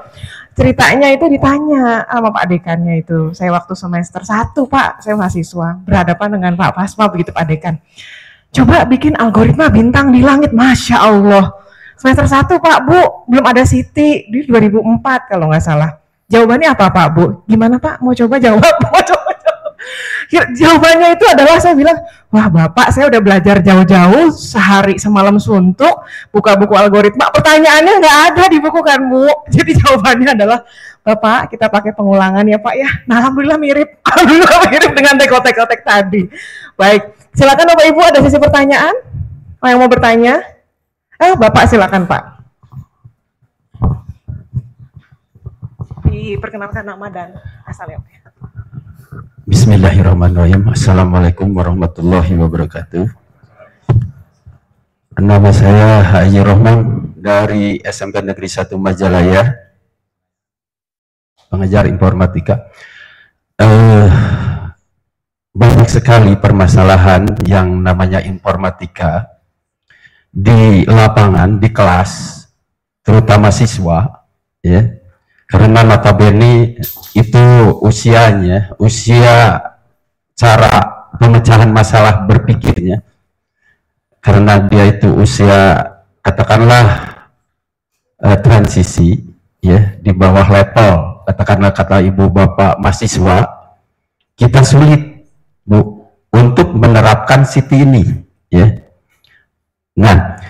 Ceritanya itu ditanya sama Pak Dekannya itu. Saya waktu semester 1 Pak, saya mahasiswa berhadapan dengan Pak Pasma begitu Pak Dekan. Coba bikin algoritma bintang di langit, Masya Allah. Semester 1 Pak, Bu, belum ada Siti di 2004 kalau nggak salah. Jawabannya apa Pak, Bu? Gimana Pak? Mau coba jawab? Mau coba jawab. Jawabannya itu adalah saya bilang, wah Bapak saya udah belajar jauh-jauh, sehari semalam suntuk, buka buku algoritma, pertanyaannya nggak ada di buku kan Bu. Jadi jawabannya adalah, Bapak kita pakai pengulangan ya Pak ya. Nah Alhamdulillah mirip, dengan teko-teko tadi. Baik, silakan Bapak Ibu ada sesi pertanyaan? Yang mau bertanya? Bapak silakan Pak. Diperkenalkan nama dan asalnya. Bismillahirrahmanirrahim. Assalamualaikum warahmatullahi wabarakatuh. Nama saya Haji Rohman dari SMK Negeri 1 Majalaya, pengajar informatika. Banyak sekali permasalahan yang namanya informatika di lapangan, di kelas, terutama siswa, ya. Karena notabene itu usianya, usia cara pemecahan masalah berpikirnya, karena dia itu usia katakanlah transisi, ya, di bawah level, katakanlah kata ibu bapak mahasiswa, kita sulit, Bu, untuk menerapkan Siti ini, ya. Nah,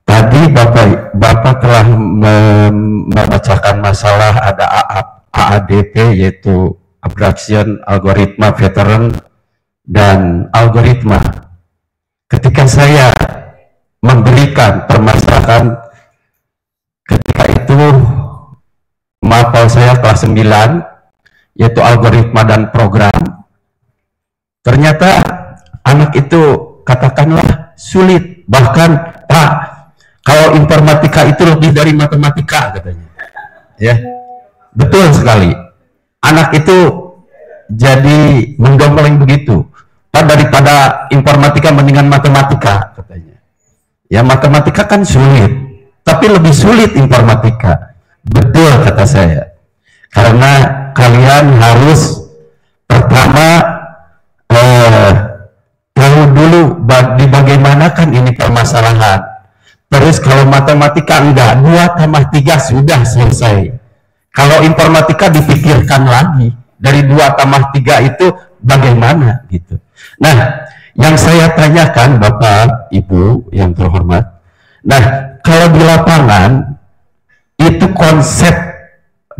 tadi bapak telah membacakan masalah ada AADP, yaitu Abstraction, Algoritma, Veteran, dan Algoritma. Ketika saya memberikan permasalahan, ketika itu mapel saya kelas 9, yaitu algoritma dan program, ternyata anak itu katakanlah sulit, bahkan Pak, kalau informatika itu lebih dari matematika katanya, ya. Betul sekali, anak itu jadi menggembleng begitu, Pak, daripada informatika mendingan matematika katanya. Ya, matematika kan sulit, tapi lebih sulit informatika. Betul kata saya, karena kalian harus pertama tahu dulu bagaimanakan ini permasalahan. Terus kalau matematika enggak, 2 tambah 3 sudah selesai. Kalau informatika dipikirkan lagi, dari 2 tambah 3 itu bagaimana gitu. Nah, yang saya tanyakan Bapak Ibu yang terhormat, nah kalau di lapangan itu konsep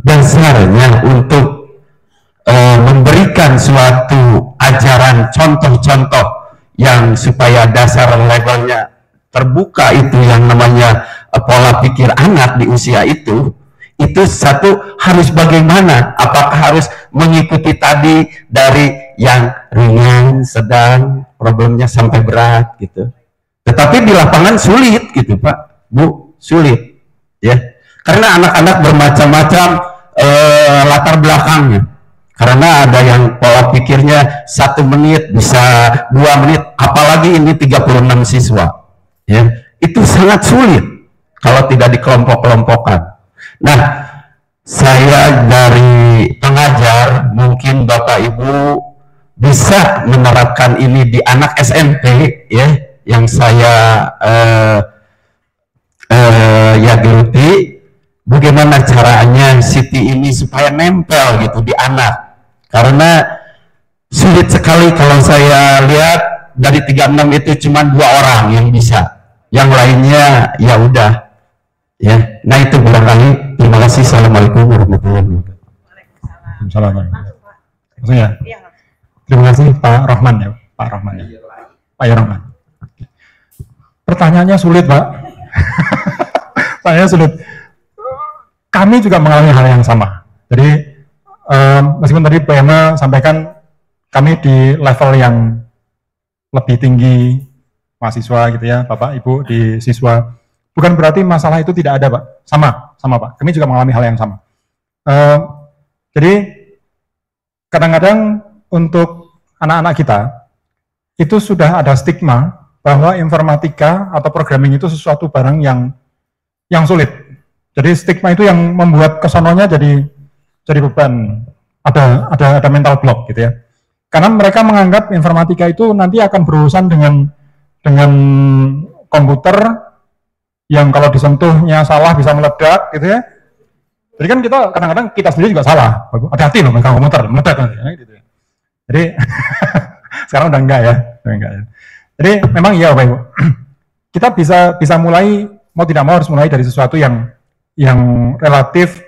dasarnya untuk memberikan suatu ajaran contoh-contoh yang supaya dasar levelnya terbuka, itu yang namanya pola pikir anak di usia itu satu harus bagaimana, apakah harus mengikuti tadi dari yang ringan, sedang, problemnya sampai berat gitu. Tetapi di lapangan sulit gitu Pak, Bu, sulit ya, karena anak-anak bermacam-macam latar belakangnya. Karena ada yang pola pikirnya 1 menit bisa 2 menit, apalagi ini 36 siswa, ya, itu sangat sulit kalau tidak dikelompok-kelompokkan. Nah, saya dari pengajar, mungkin Bapak Ibu bisa menerapkan ini di anak SMP, ya, yang saya ya geluti, bagaimana caranya Siti ini supaya nempel gitu di anak. Karena sulit sekali kalau saya lihat dari 36 itu cuma 2 orang yang bisa, yang lainnya ya udah, ya. Nah itu barangkali. Terima kasih. Assalamualaikum warahmatullahi wabarakatuh. Maksudnya, terima kasih Pak Rohman ya, Pak Rohman ya, Pak Rohman. Pertanyaannya sulit Pak. Pertanyaannya sulit. Kami juga mengalami hal yang sama. Jadi meskipun tadi Pak Emma sampaikan kami di level yang lebih tinggi mahasiswa gitu ya, Bapak Ibu di siswa, bukan berarti masalah itu tidak ada Pak. Sama Pak. Kami juga mengalami hal yang sama. Jadi kadang-kadang untuk anak-anak kita itu sudah ada stigma bahwa informatika atau programming itu sesuatu barang yang sulit. Jadi stigma itu yang membuat kesononya jadi beban, ada mental block gitu ya. Karena mereka menganggap informatika itu nanti akan berurusan dengan komputer yang kalau disentuhnya salah bisa meledak gitu ya. Jadi kan kita kadang-kadang kita sendiri juga salah. Hati-hati loh megang komputer, meledak gitu ya. Jadi sekarang udah enggak ya. Jadi memang iya Bapak Ibu. Kita bisa mulai, mau tidak mau harus mulai dari sesuatu yang relatif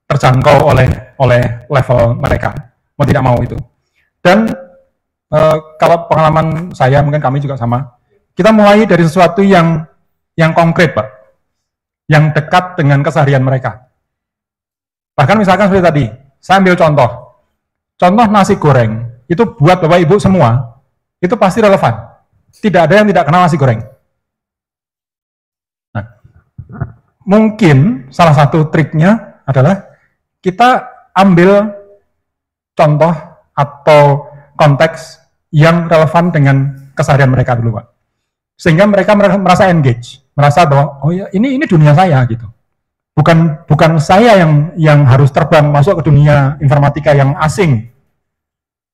terjangkau oleh level mereka, mau tidak mau itu. Dan kalau pengalaman saya, mungkin kami juga sama, kita mulai dari sesuatu yang konkret Pak, yang dekat dengan keseharian mereka. Bahkan misalkan seperti tadi, saya ambil contoh nasi goreng, itu buat Bapak Ibu semua, itu pasti relevan. tidak ada yang tidak kenal nasi goreng. Nah, mungkin salah satu triknya adalah kita ambil contoh atau konteks yang relevan dengan keseharian mereka dulu, Pak. Sehingga mereka merasa engage, merasa bahwa oh ya ini dunia saya gitu. Bukan saya yang harus terbang masuk ke dunia informatika yang asing.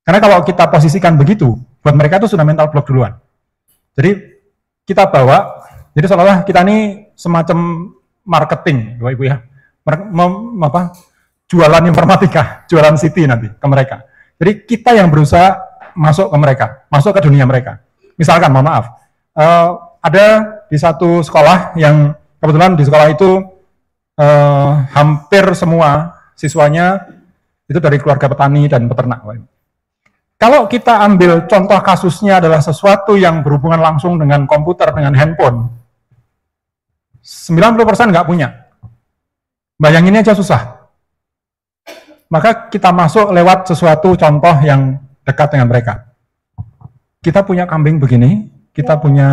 Karena kalau kita posisikan begitu, buat mereka itu sudah mental block duluan. Jadi kita bawa, jadi seolah-olah kita ini semacam marketing, Bapak Ibu ya, jualan informatika, jualan City nanti ke mereka. Jadi kita yang berusaha masuk ke mereka, masuk ke dunia mereka. Misalkan, mohon maaf, ada di satu sekolah yang kebetulan di sekolah itu hampir semua siswanya itu dari keluarga petani dan peternak. Kalau kita ambil contoh kasusnya adalah sesuatu yang berhubungan langsung dengan komputer, dengan handphone, 90% nggak punya. Bayangin aja susah. Maka kita masuk lewat sesuatu contoh yang dekat dengan mereka. Kita punya kambing begini, kita punya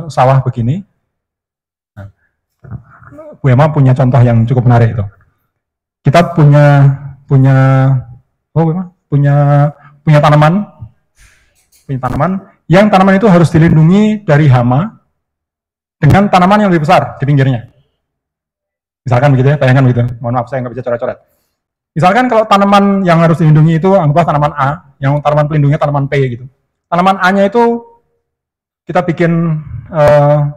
sawah begini. Bu Emma punya contoh yang cukup menarik itu. Kita punya tanaman yang tanaman itu harus dilindungi dari hama dengan tanaman yang lebih besar di pinggirnya. Misalkan begitu ya, bayangkan begitu. Mohon maaf saya nggak bisa coret-coret. Misalkan kalau tanaman yang harus dilindungi itu anggaplah tanaman A, yang tanaman pelindungnya tanaman P gitu. Tanaman A-nya itu kita bikin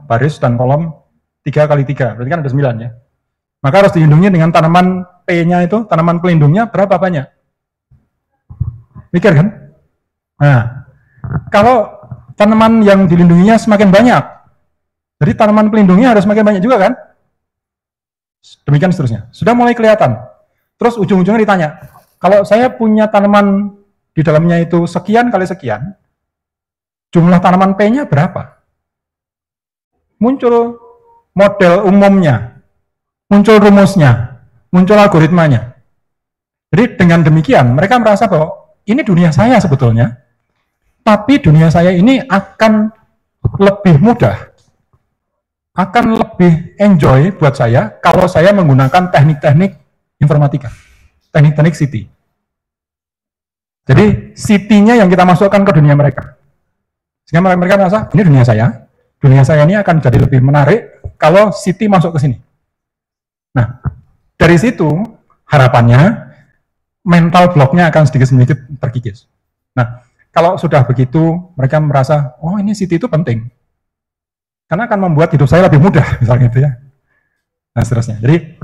baris dan kolom 3x3, berarti kan ada 9 ya. Maka harus dilindungi dengan tanaman P-nya itu, tanaman pelindungnya berapa banyak? Mikir kan? Nah, kalau tanaman yang dilindunginya semakin banyak, jadi tanaman pelindungnya harus semakin banyak juga kan? Demikian seterusnya. Sudah mulai kelihatan. Terus ujung-ujungnya ditanya, kalau saya punya tanaman di dalamnya itu sekian kali sekian, jumlah tanaman P-nya berapa? Muncul model umumnya, muncul rumusnya, muncul algoritmanya. Jadi dengan demikian mereka merasa bahwa ini dunia saya sebetulnya, tapi dunia saya ini akan lebih mudah, akan lebih enjoy buat saya kalau saya menggunakan teknik-teknik informatika, teknik-teknik City. Jadi City-nya yang kita masukkan ke dunia mereka. Sehingga mereka merasa, ini dunia saya ini akan jadi lebih menarik kalau City masuk ke sini. Nah, dari situ harapannya mental block-nya akan sedikit-sedikit terkikis. Nah, kalau sudah begitu mereka merasa, oh ini City itu penting. Karena akan membuat hidup saya lebih mudah, misalnya gitu ya. Nah, seterusnya. Jadi,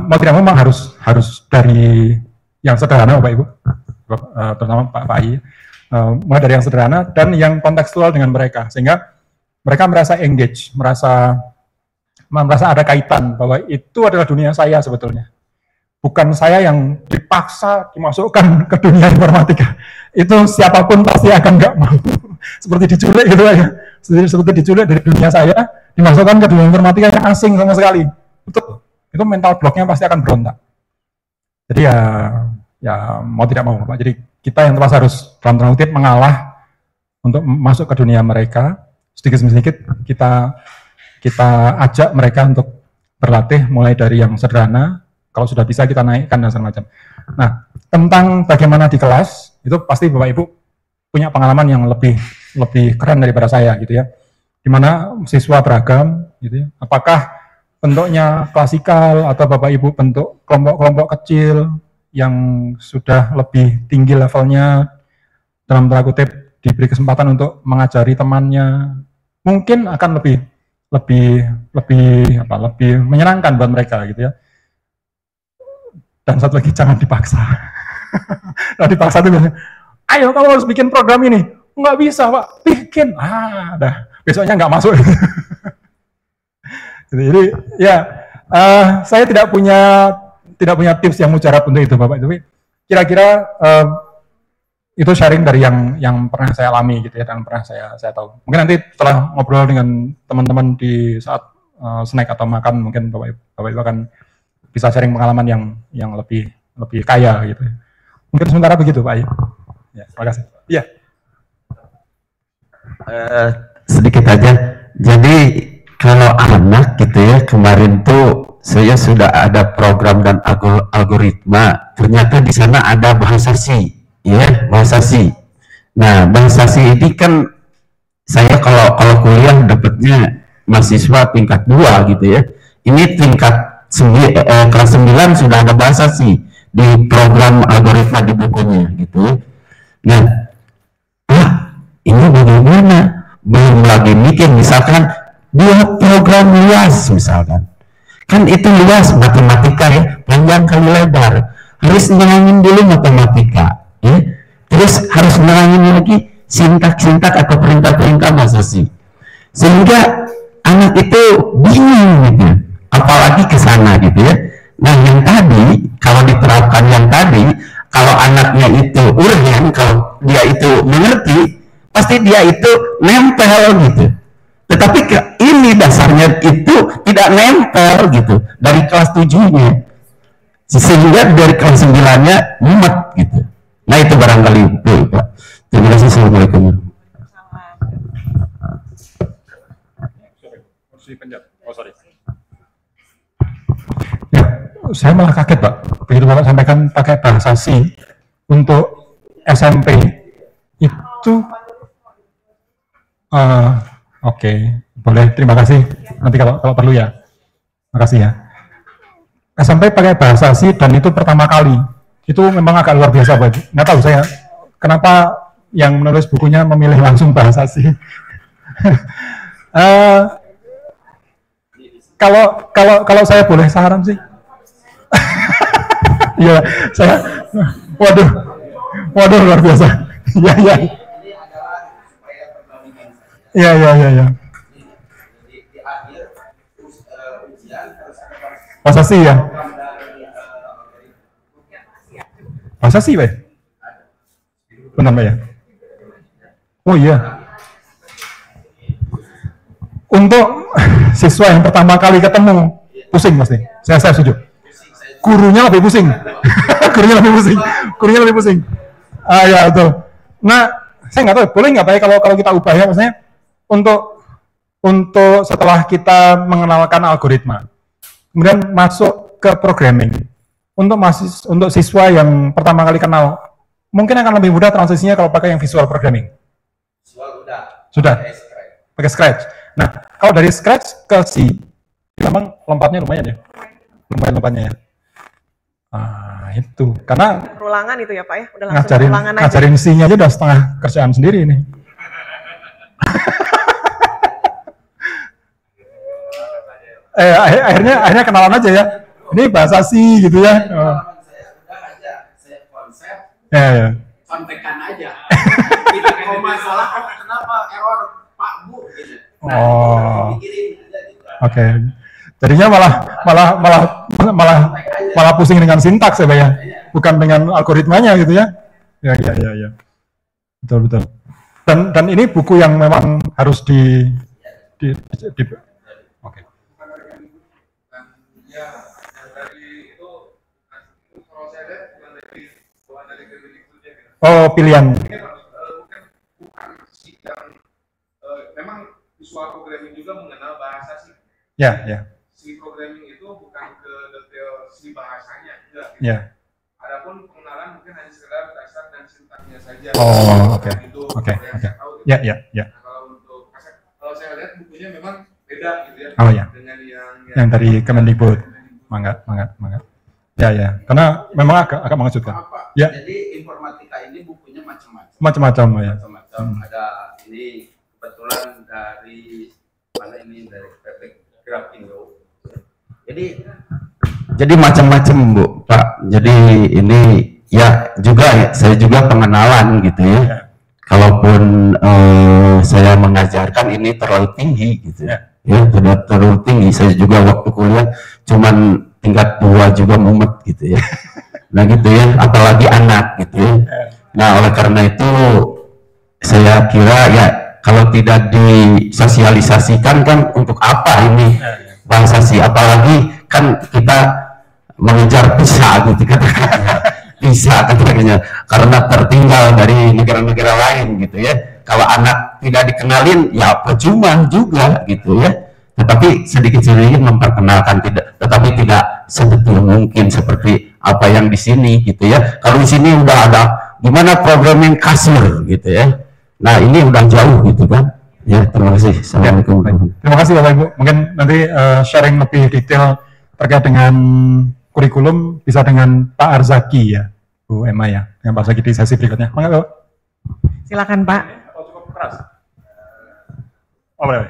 mau tidak memang harus dari yang sederhana, Bapak Ibu, terutama Pak Ai, mulai dari yang sederhana dan yang kontekstual dengan mereka, sehingga mereka merasa engage, merasa ada kaitan bahwa itu adalah dunia saya sebetulnya. Bukan saya yang dipaksa dimasukkan ke dunia informatika. Itu siapapun pasti akan nggak mau. Seperti diculik gitu aja. Seperti diculik dari dunia saya, dimasukkan ke dunia informatika yang asing sama sekali. Itu mental blocknya pasti akan berontak. Jadi ya mau tidak mau, Pak. Jadi kita yang terpaksa harus dalam tanda kutip mengalah untuk masuk ke dunia mereka. Sedikit-sedikit kita ajak mereka untuk berlatih mulai dari yang sederhana. Kalau sudah bisa kita naikkan dan segala macam. Nah, tentang bagaimana di kelas itu pasti Bapak Ibu punya pengalaman yang lebih keren daripada saya gitu ya. Di mana siswa beragam gitu ya. Apakah bentuknya klasikal atau Bapak Ibu bentuk kelompok-kelompok kecil yang sudah lebih tinggi levelnya, dalam tanda kutip diberi kesempatan untuk mengajari temannya, mungkin akan lebih menyenangkan buat mereka gitu ya. Dan satu lagi, jangan dipaksa. Nah, dipaksa itu biasanya, ayo kamu harus bikin program ini. Nggak bisa, Pak, bikin. Besoknya nggak masuk. Jadi ya, saya tidak punya tips yang mujarab untuk itu, Bapak. Tapi kira-kira itu sharing dari yang pernah saya alami gitu ya, dan pernah saya tahu. Mungkin nanti setelah ngobrol dengan teman-teman di saat snack atau makan, mungkin Bapak Ibu akan bisa sharing pengalaman yang lebih kaya gitu. Mungkin sementara begitu, Pak. Ya, terima kasih. Iya. sedikit aja. Jadi kalau anak gitu ya, kemarin tuh saya sudah ada program dan algoritma. Ternyata di sana ada bahasa C, ya bahasa C. Nah bahasa C ini kan saya kalau kuliah dapatnya mahasiswa tingkat 2 gitu ya. Ini tingkat kelas 9 sudah ada bahasa C di program algoritma di bukunya gitu. Nah, ini bagaimana? Belum lagi mikir misalkan buat program luas misalkan. Kan itu luas matematika ya, panjang kali lebar. Harus nerangin dulu matematika, ya. Terus harus nerangin lagi sintak-sintak atau perintah-perintah bahasa C. Sehingga anak itu bingung gitu, apalagi ke sana gitu ya. Nah yang tadi, kalau diterapkan yang tadi, kalau anaknya itu urgen, kalau dia itu mengerti, pasti dia itu nempel gitu. Tetapi ini dasarnya itu tidak nempel gitu, dari kelas 7-nya. Sehingga dari kelas 9-nya mumet gitu. Nah itu barangkali itu, Pak. Terima kasih. Assalamualaikum. Ya, saya malah kaget Pak, begitu Bapak sampaikan pakai bahasa C untuk SMP itu. Oke, boleh, terima kasih. Nanti kalau perlu ya, makasih ya. SMP pakai bahasa C dan itu pertama kali, itu memang agak luar biasa Pak. Nggak tahu saya kenapa yang menulis bukunya memilih langsung bahasa C. Kalau saya boleh saran sih, ya saya, waduh luar biasa, ya. Bahasa C ya, bahasa C Pak, benar Pak ya? Oh iya. Untuk siswa yang pertama kali ketemu, pusing pasti. Saya setuju. Gurunya lebih pusing. Gurunya lebih pusing. Ya itu. Nah, saya nggak tahu, boleh nggak Pak ya kalau kita ubah ya, maksudnya untuk setelah kita mengenalkan algoritma, kemudian masuk ke programming. Untuk siswa yang pertama kali kenal, mungkin akan lebih mudah transisinya kalau pakai yang visual programming. Sudah. Pakai Scratch. Nah, kalau dari Scratch ke C, memang lompatnya lumayan ya. Lompatnya ya. Itu. Karena Perulangan itu ya Pak ya? Udah langsung perulangan aja. ngajarin C-nya aja udah setengah kerjaan sendiri ini. Akhirnya kenalan aja ya. Ini bahasa C gitu ya. Ya. Kontekan aja. Tidak mau masalah kenapa error Pak Bu gitu. Oke. Jadinya malah pusing dengan sintaks ya, Pak ya. Bukan dengan algoritmanya gitu ya. Ya. Betul. Dan ini buku yang memang harus di oke. Ya, dari itu kalau saya lihat bukan dari Kemendikbudnya gitu. Oh, pilihan. Bukan sidang, memang visual programming juga mengenal bahasa sih. Ya. Si programming itu bukan ke detail si bahasanya, enggak. Ya. Adapun pengenalan mungkin hanya sekedar dasar dan sintaknya saja. Oh, oke. Oke. Ya. Nah, kalau untuk kalau saya lihat bukunya memang beda gitu ya. Oh ya. Dengan yang dari Kemendikbud. Mangga. Ya. Karena memang agak mengejutkan. Ya. Jadi informatika ini bukunya macam-macam. Macam-macam ya. Macam-macam. Ada ini kebetulan dari mana ini dari PT Grafindo. Jadi macam-macam Bu Pak. Jadi ini ya juga saya juga pengenalan gitu ya. Kalaupun saya mengajarkan ini terlalu tinggi gitu ya. Ya tidak terlalu tinggi. Saya juga waktu kuliah cuman tingkat 2 juga mumet gitu ya. Nah gitu ya, apalagi anak gitu ya. Nah oleh karena itu saya kira ya kalau tidak disosialisasikan kan untuk apa ini bahasa C, apalagi kan kita mengejar PISA gitu katakan. PISA katanya karena tertinggal dari negara-negara lain gitu ya. Kalau anak tidak dikenalin, ya percuma juga gitu ya. Tetapi sedikit-sedikit memperkenalkan, tetapi tidak sebetul mungkin seperti apa yang di sini gitu ya. Kalau di sini udah ada gimana programming kasir gitu ya. Nah ini udah jauh gitu kan. Ya terima kasih. Assalamualaikum. Terima kasih Bapak Ibu. Mungkin nanti sharing lebih detail terkait dengan kurikulum bisa dengan Pak Arzaki ya, Bu Emma ya, dengan Pak Arzaki di sesi berikutnya. Mangga Bapak. Silakan Pak. Oh, cukup keras. Oh boleh.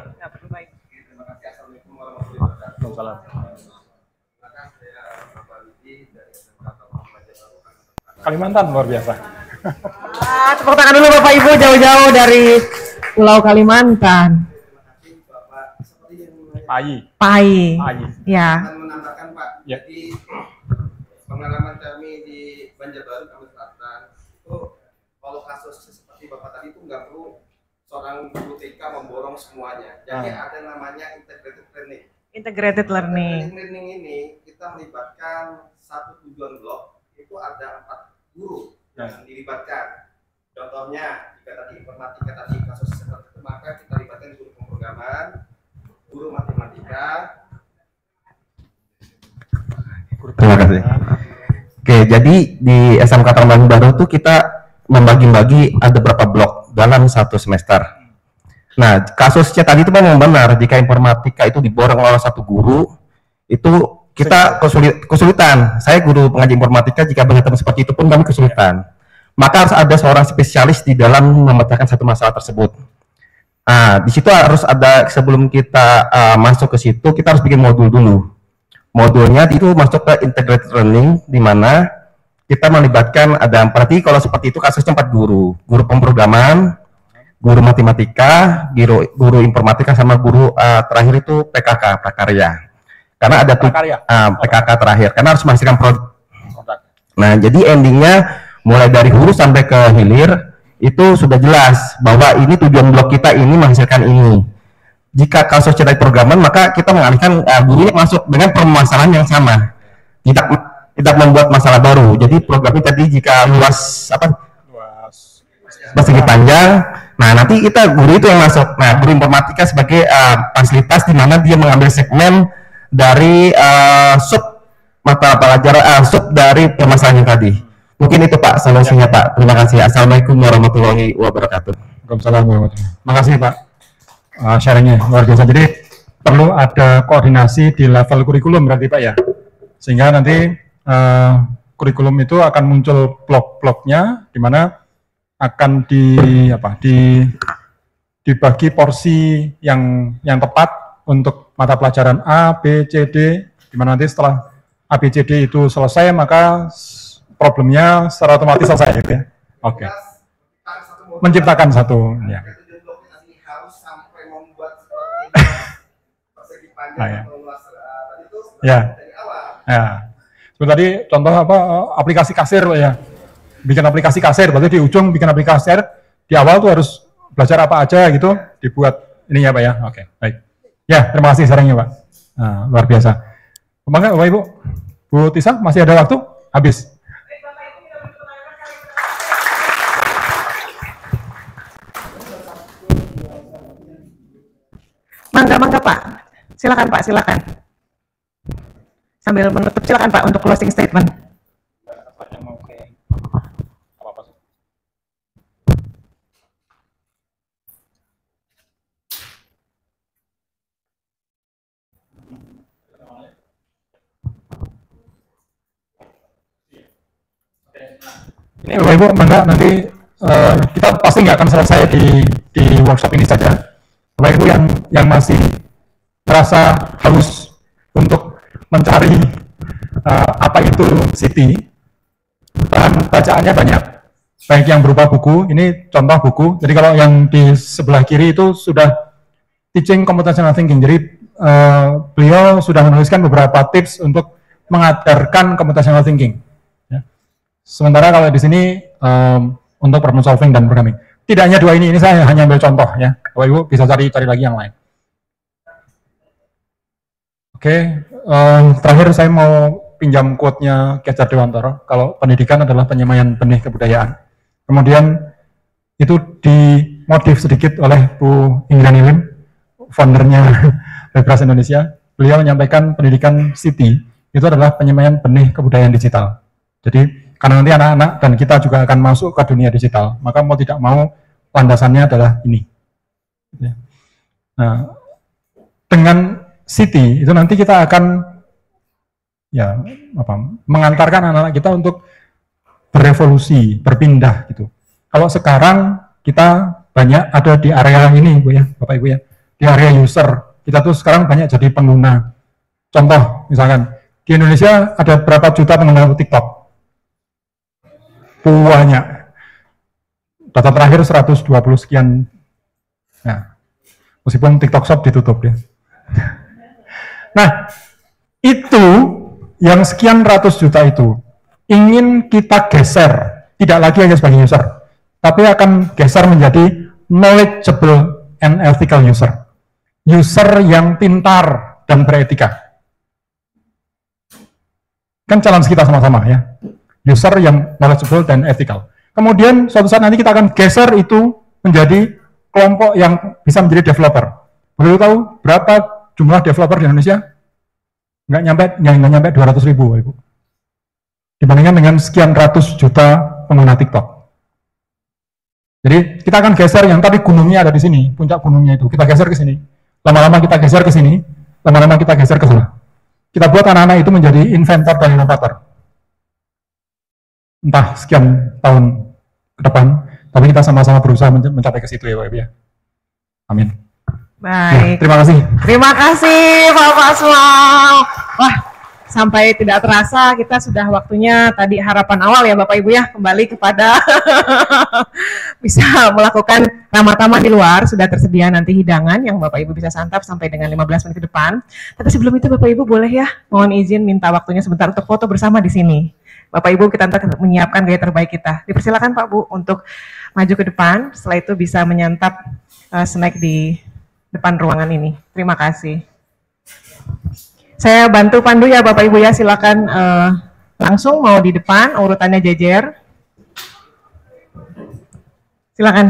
Kalimantan luar biasa. Tepuk tangan dulu Bapak Ibu jauh-jauh dari Pulau Kalimantan. Pai. Ya. Menambahkan Pak, Ya. jadi pengalaman kami di Banjarbaru, Kalimantan Selatan itu kalau kasus seperti Bapak tadi itu nggak perlu seorang guru TK memborong semuanya. Jadi ada namanya integrated learning. Integrated learning. Integrated learning ini kita melibatkan satu tujuan blok itu ada 4 guru yang dilibatkan. Contohnya jika tadi informatika tadi kasus seperti itu, maka kita libatkan guru pemrograman, guru matematika. Terima kasih. Oke, jadi di SMK Taman Baru tuh kita membagi-bagi ada berapa blok dalam satu semester. Nah, kasusnya tadi itu memang benar. Jika informatika itu diborong oleh satu guru, itu kita kesulitan. Saya guru pengajar informatika, jika bertemu seperti itu pun kami kesulitan. Maka harus ada seorang spesialis di dalam memecahkan satu masalah tersebut. Nah, di situ harus ada, sebelum kita masuk ke situ, kita harus bikin modul dulu. Modulnya itu masuk ke integrated learning, di mana kita melibatkan ada, berarti kalau seperti itu kasusnya 4 guru. Guru pemrograman, guru matematika, guru informatika, sama guru terakhir itu PKK, prakarya. Karena ada PKK terakhir, karena harus menghasilkan produk. Nah, jadi endingnya mulai dari hulu sampai ke hilir itu sudah jelas bahwa ini tujuan blok kita ini menghasilkan ini. Jika kasus cetak programan, maka kita mengalihkan gurunya masuk dengan permasalahan yang sama, tidak membuat masalah baru. Jadi programnya tadi jika luas segi panjang, nah nanti kita guru itu yang masuk. Nah, guru informatika sebagai fasilitas di mana dia mengambil segmen dari sub mata pelajaran, sub dari permasalahan yang tadi. Mungkin itu Pak solusinya Pak. Terima kasih. Assalamualaikum warahmatullahi wabarakatuh. Waalaikumsalam warahmatullahi wabarakatuh. Makasih Pak. Sharingnya luar biasa. Jadi perlu ada koordinasi di level kurikulum berarti Pak ya. Sehingga nanti kurikulum itu akan muncul blok-bloknya di mana akan dibagi porsi yang tepat untuk mata pelajaran A, B, C, D, di mana nanti setelah A, B, C, D itu selesai maka problemnya secara otomatis selesai gitu ya. Oke. Menciptakan satu ya. Ya. Seperti tadi contoh aplikasi kasir ya. Bikin aplikasi kasir, berarti di ujung bikin aplikasi kasir, di awal tuh harus belajar apa aja gitu, dibuat ininya Pak ya. Oke, baik. Ya, terima kasih sarannya Pak. Nah, luar biasa. Bangga Bapak Ibu. Bu Tisa, masih ada waktu? Habis. Mangga Pak. Silakan Pak, silakan. Sambil menutup, silakan Pak untuk closing statement. Ini Bapak Ibu, mangga nanti kita pasti nggak akan selesai di workshop ini saja. Bapak Ibu yang masih merasa haus untuk mencari apa itu City, bahan bacaannya banyak. Baik yang berupa buku, ini contoh buku. Jadi kalau yang di sebelah kiri itu sudah teaching computational thinking. Jadi beliau sudah menuliskan beberapa tips untuk mengajarkan computational thinking. Sementara kalau di sini untuk problem solving dan programming. Tidak hanya 2 ini saya hanya ambil contoh ya. Bapak Ibu bisa cari lagi yang lain. Oke, terakhir saya mau pinjam quote-nya Ki Hajar Dewantara. Kalau pendidikan adalah penyemaian benih kebudayaan. Kemudian itu modif sedikit oleh Bu Inggrani Lim, foundernya Bebras Indonesia. Beliau menyampaikan pendidikan City itu adalah penyemaian benih kebudayaan digital. Jadi karena nanti anak-anak dan kita juga akan masuk ke dunia digital, maka mau tidak mau landasannya adalah ini. Nah, dengan City itu nanti kita akan mengantarkan anak-anak kita untuk berevolusi, berpindah gitu. Kalau sekarang kita banyak ada di area ini, Bu ya, Bapak Ibu ya, di area user. Kita tuh sekarang banyak jadi pengguna. Contoh, misalkan di Indonesia ada berapa juta pengguna TikTok? Banyak. Data terakhir 120 sekian. Nah, meskipun TikTok Shop ditutup ya. Nah, itu yang sekian ratus juta itu ingin kita geser, tidak lagi hanya sebagai user, tapi akan geser menjadi knowledgeable and ethical user. User yang pintar dan beretika. Kan challenge kita sama-sama ya. User yang knowledgeable dan ethical. Kemudian suatu saat nanti kita akan geser itu menjadi kelompok yang bisa menjadi developer. Boleh tahu berapa jumlah developer di Indonesia? Nggak nyampe 200 ribu, Ibu. Dibandingkan dengan sekian ratus juta pengguna TikTok. Jadi kita akan geser yang tadi gunungnya ada di sini, puncak gunungnya itu. Kita geser ke sini. Lama-lama kita geser ke sini, lama-lama kita geser ke sana. Kita buat anak-anak itu menjadi inventor dan inovator. Entah sekian tahun ke depan, tapi kita sama-sama berusaha mencapai ke situ ya, Pak Ibu ya. Amin. Baik. Ya, terima kasih. Terima kasih Pak Pasmal. Wah, sampai tidak terasa kita sudah waktunya tadi harapan awal ya Bapak Ibu ya, kembali kepada bisa melakukan ramah-tamah di luar. Sudah tersedia nanti hidangan yang Bapak Ibu bisa santap sampai dengan 15 menit ke depan. Tapi sebelum itu Bapak Ibu boleh ya, mohon izin minta waktunya sebentar untuk foto bersama di sini. Bapak Ibu kita menyiapkan gaya terbaik kita. Dipersilakan Pak Bu untuk maju ke depan. Setelah itu bisa menyantap snack di depan ruangan ini. Terima kasih. Saya bantu pandu ya Bapak Ibu ya, silakan langsung mau di depan, urutannya jejer. Silakan.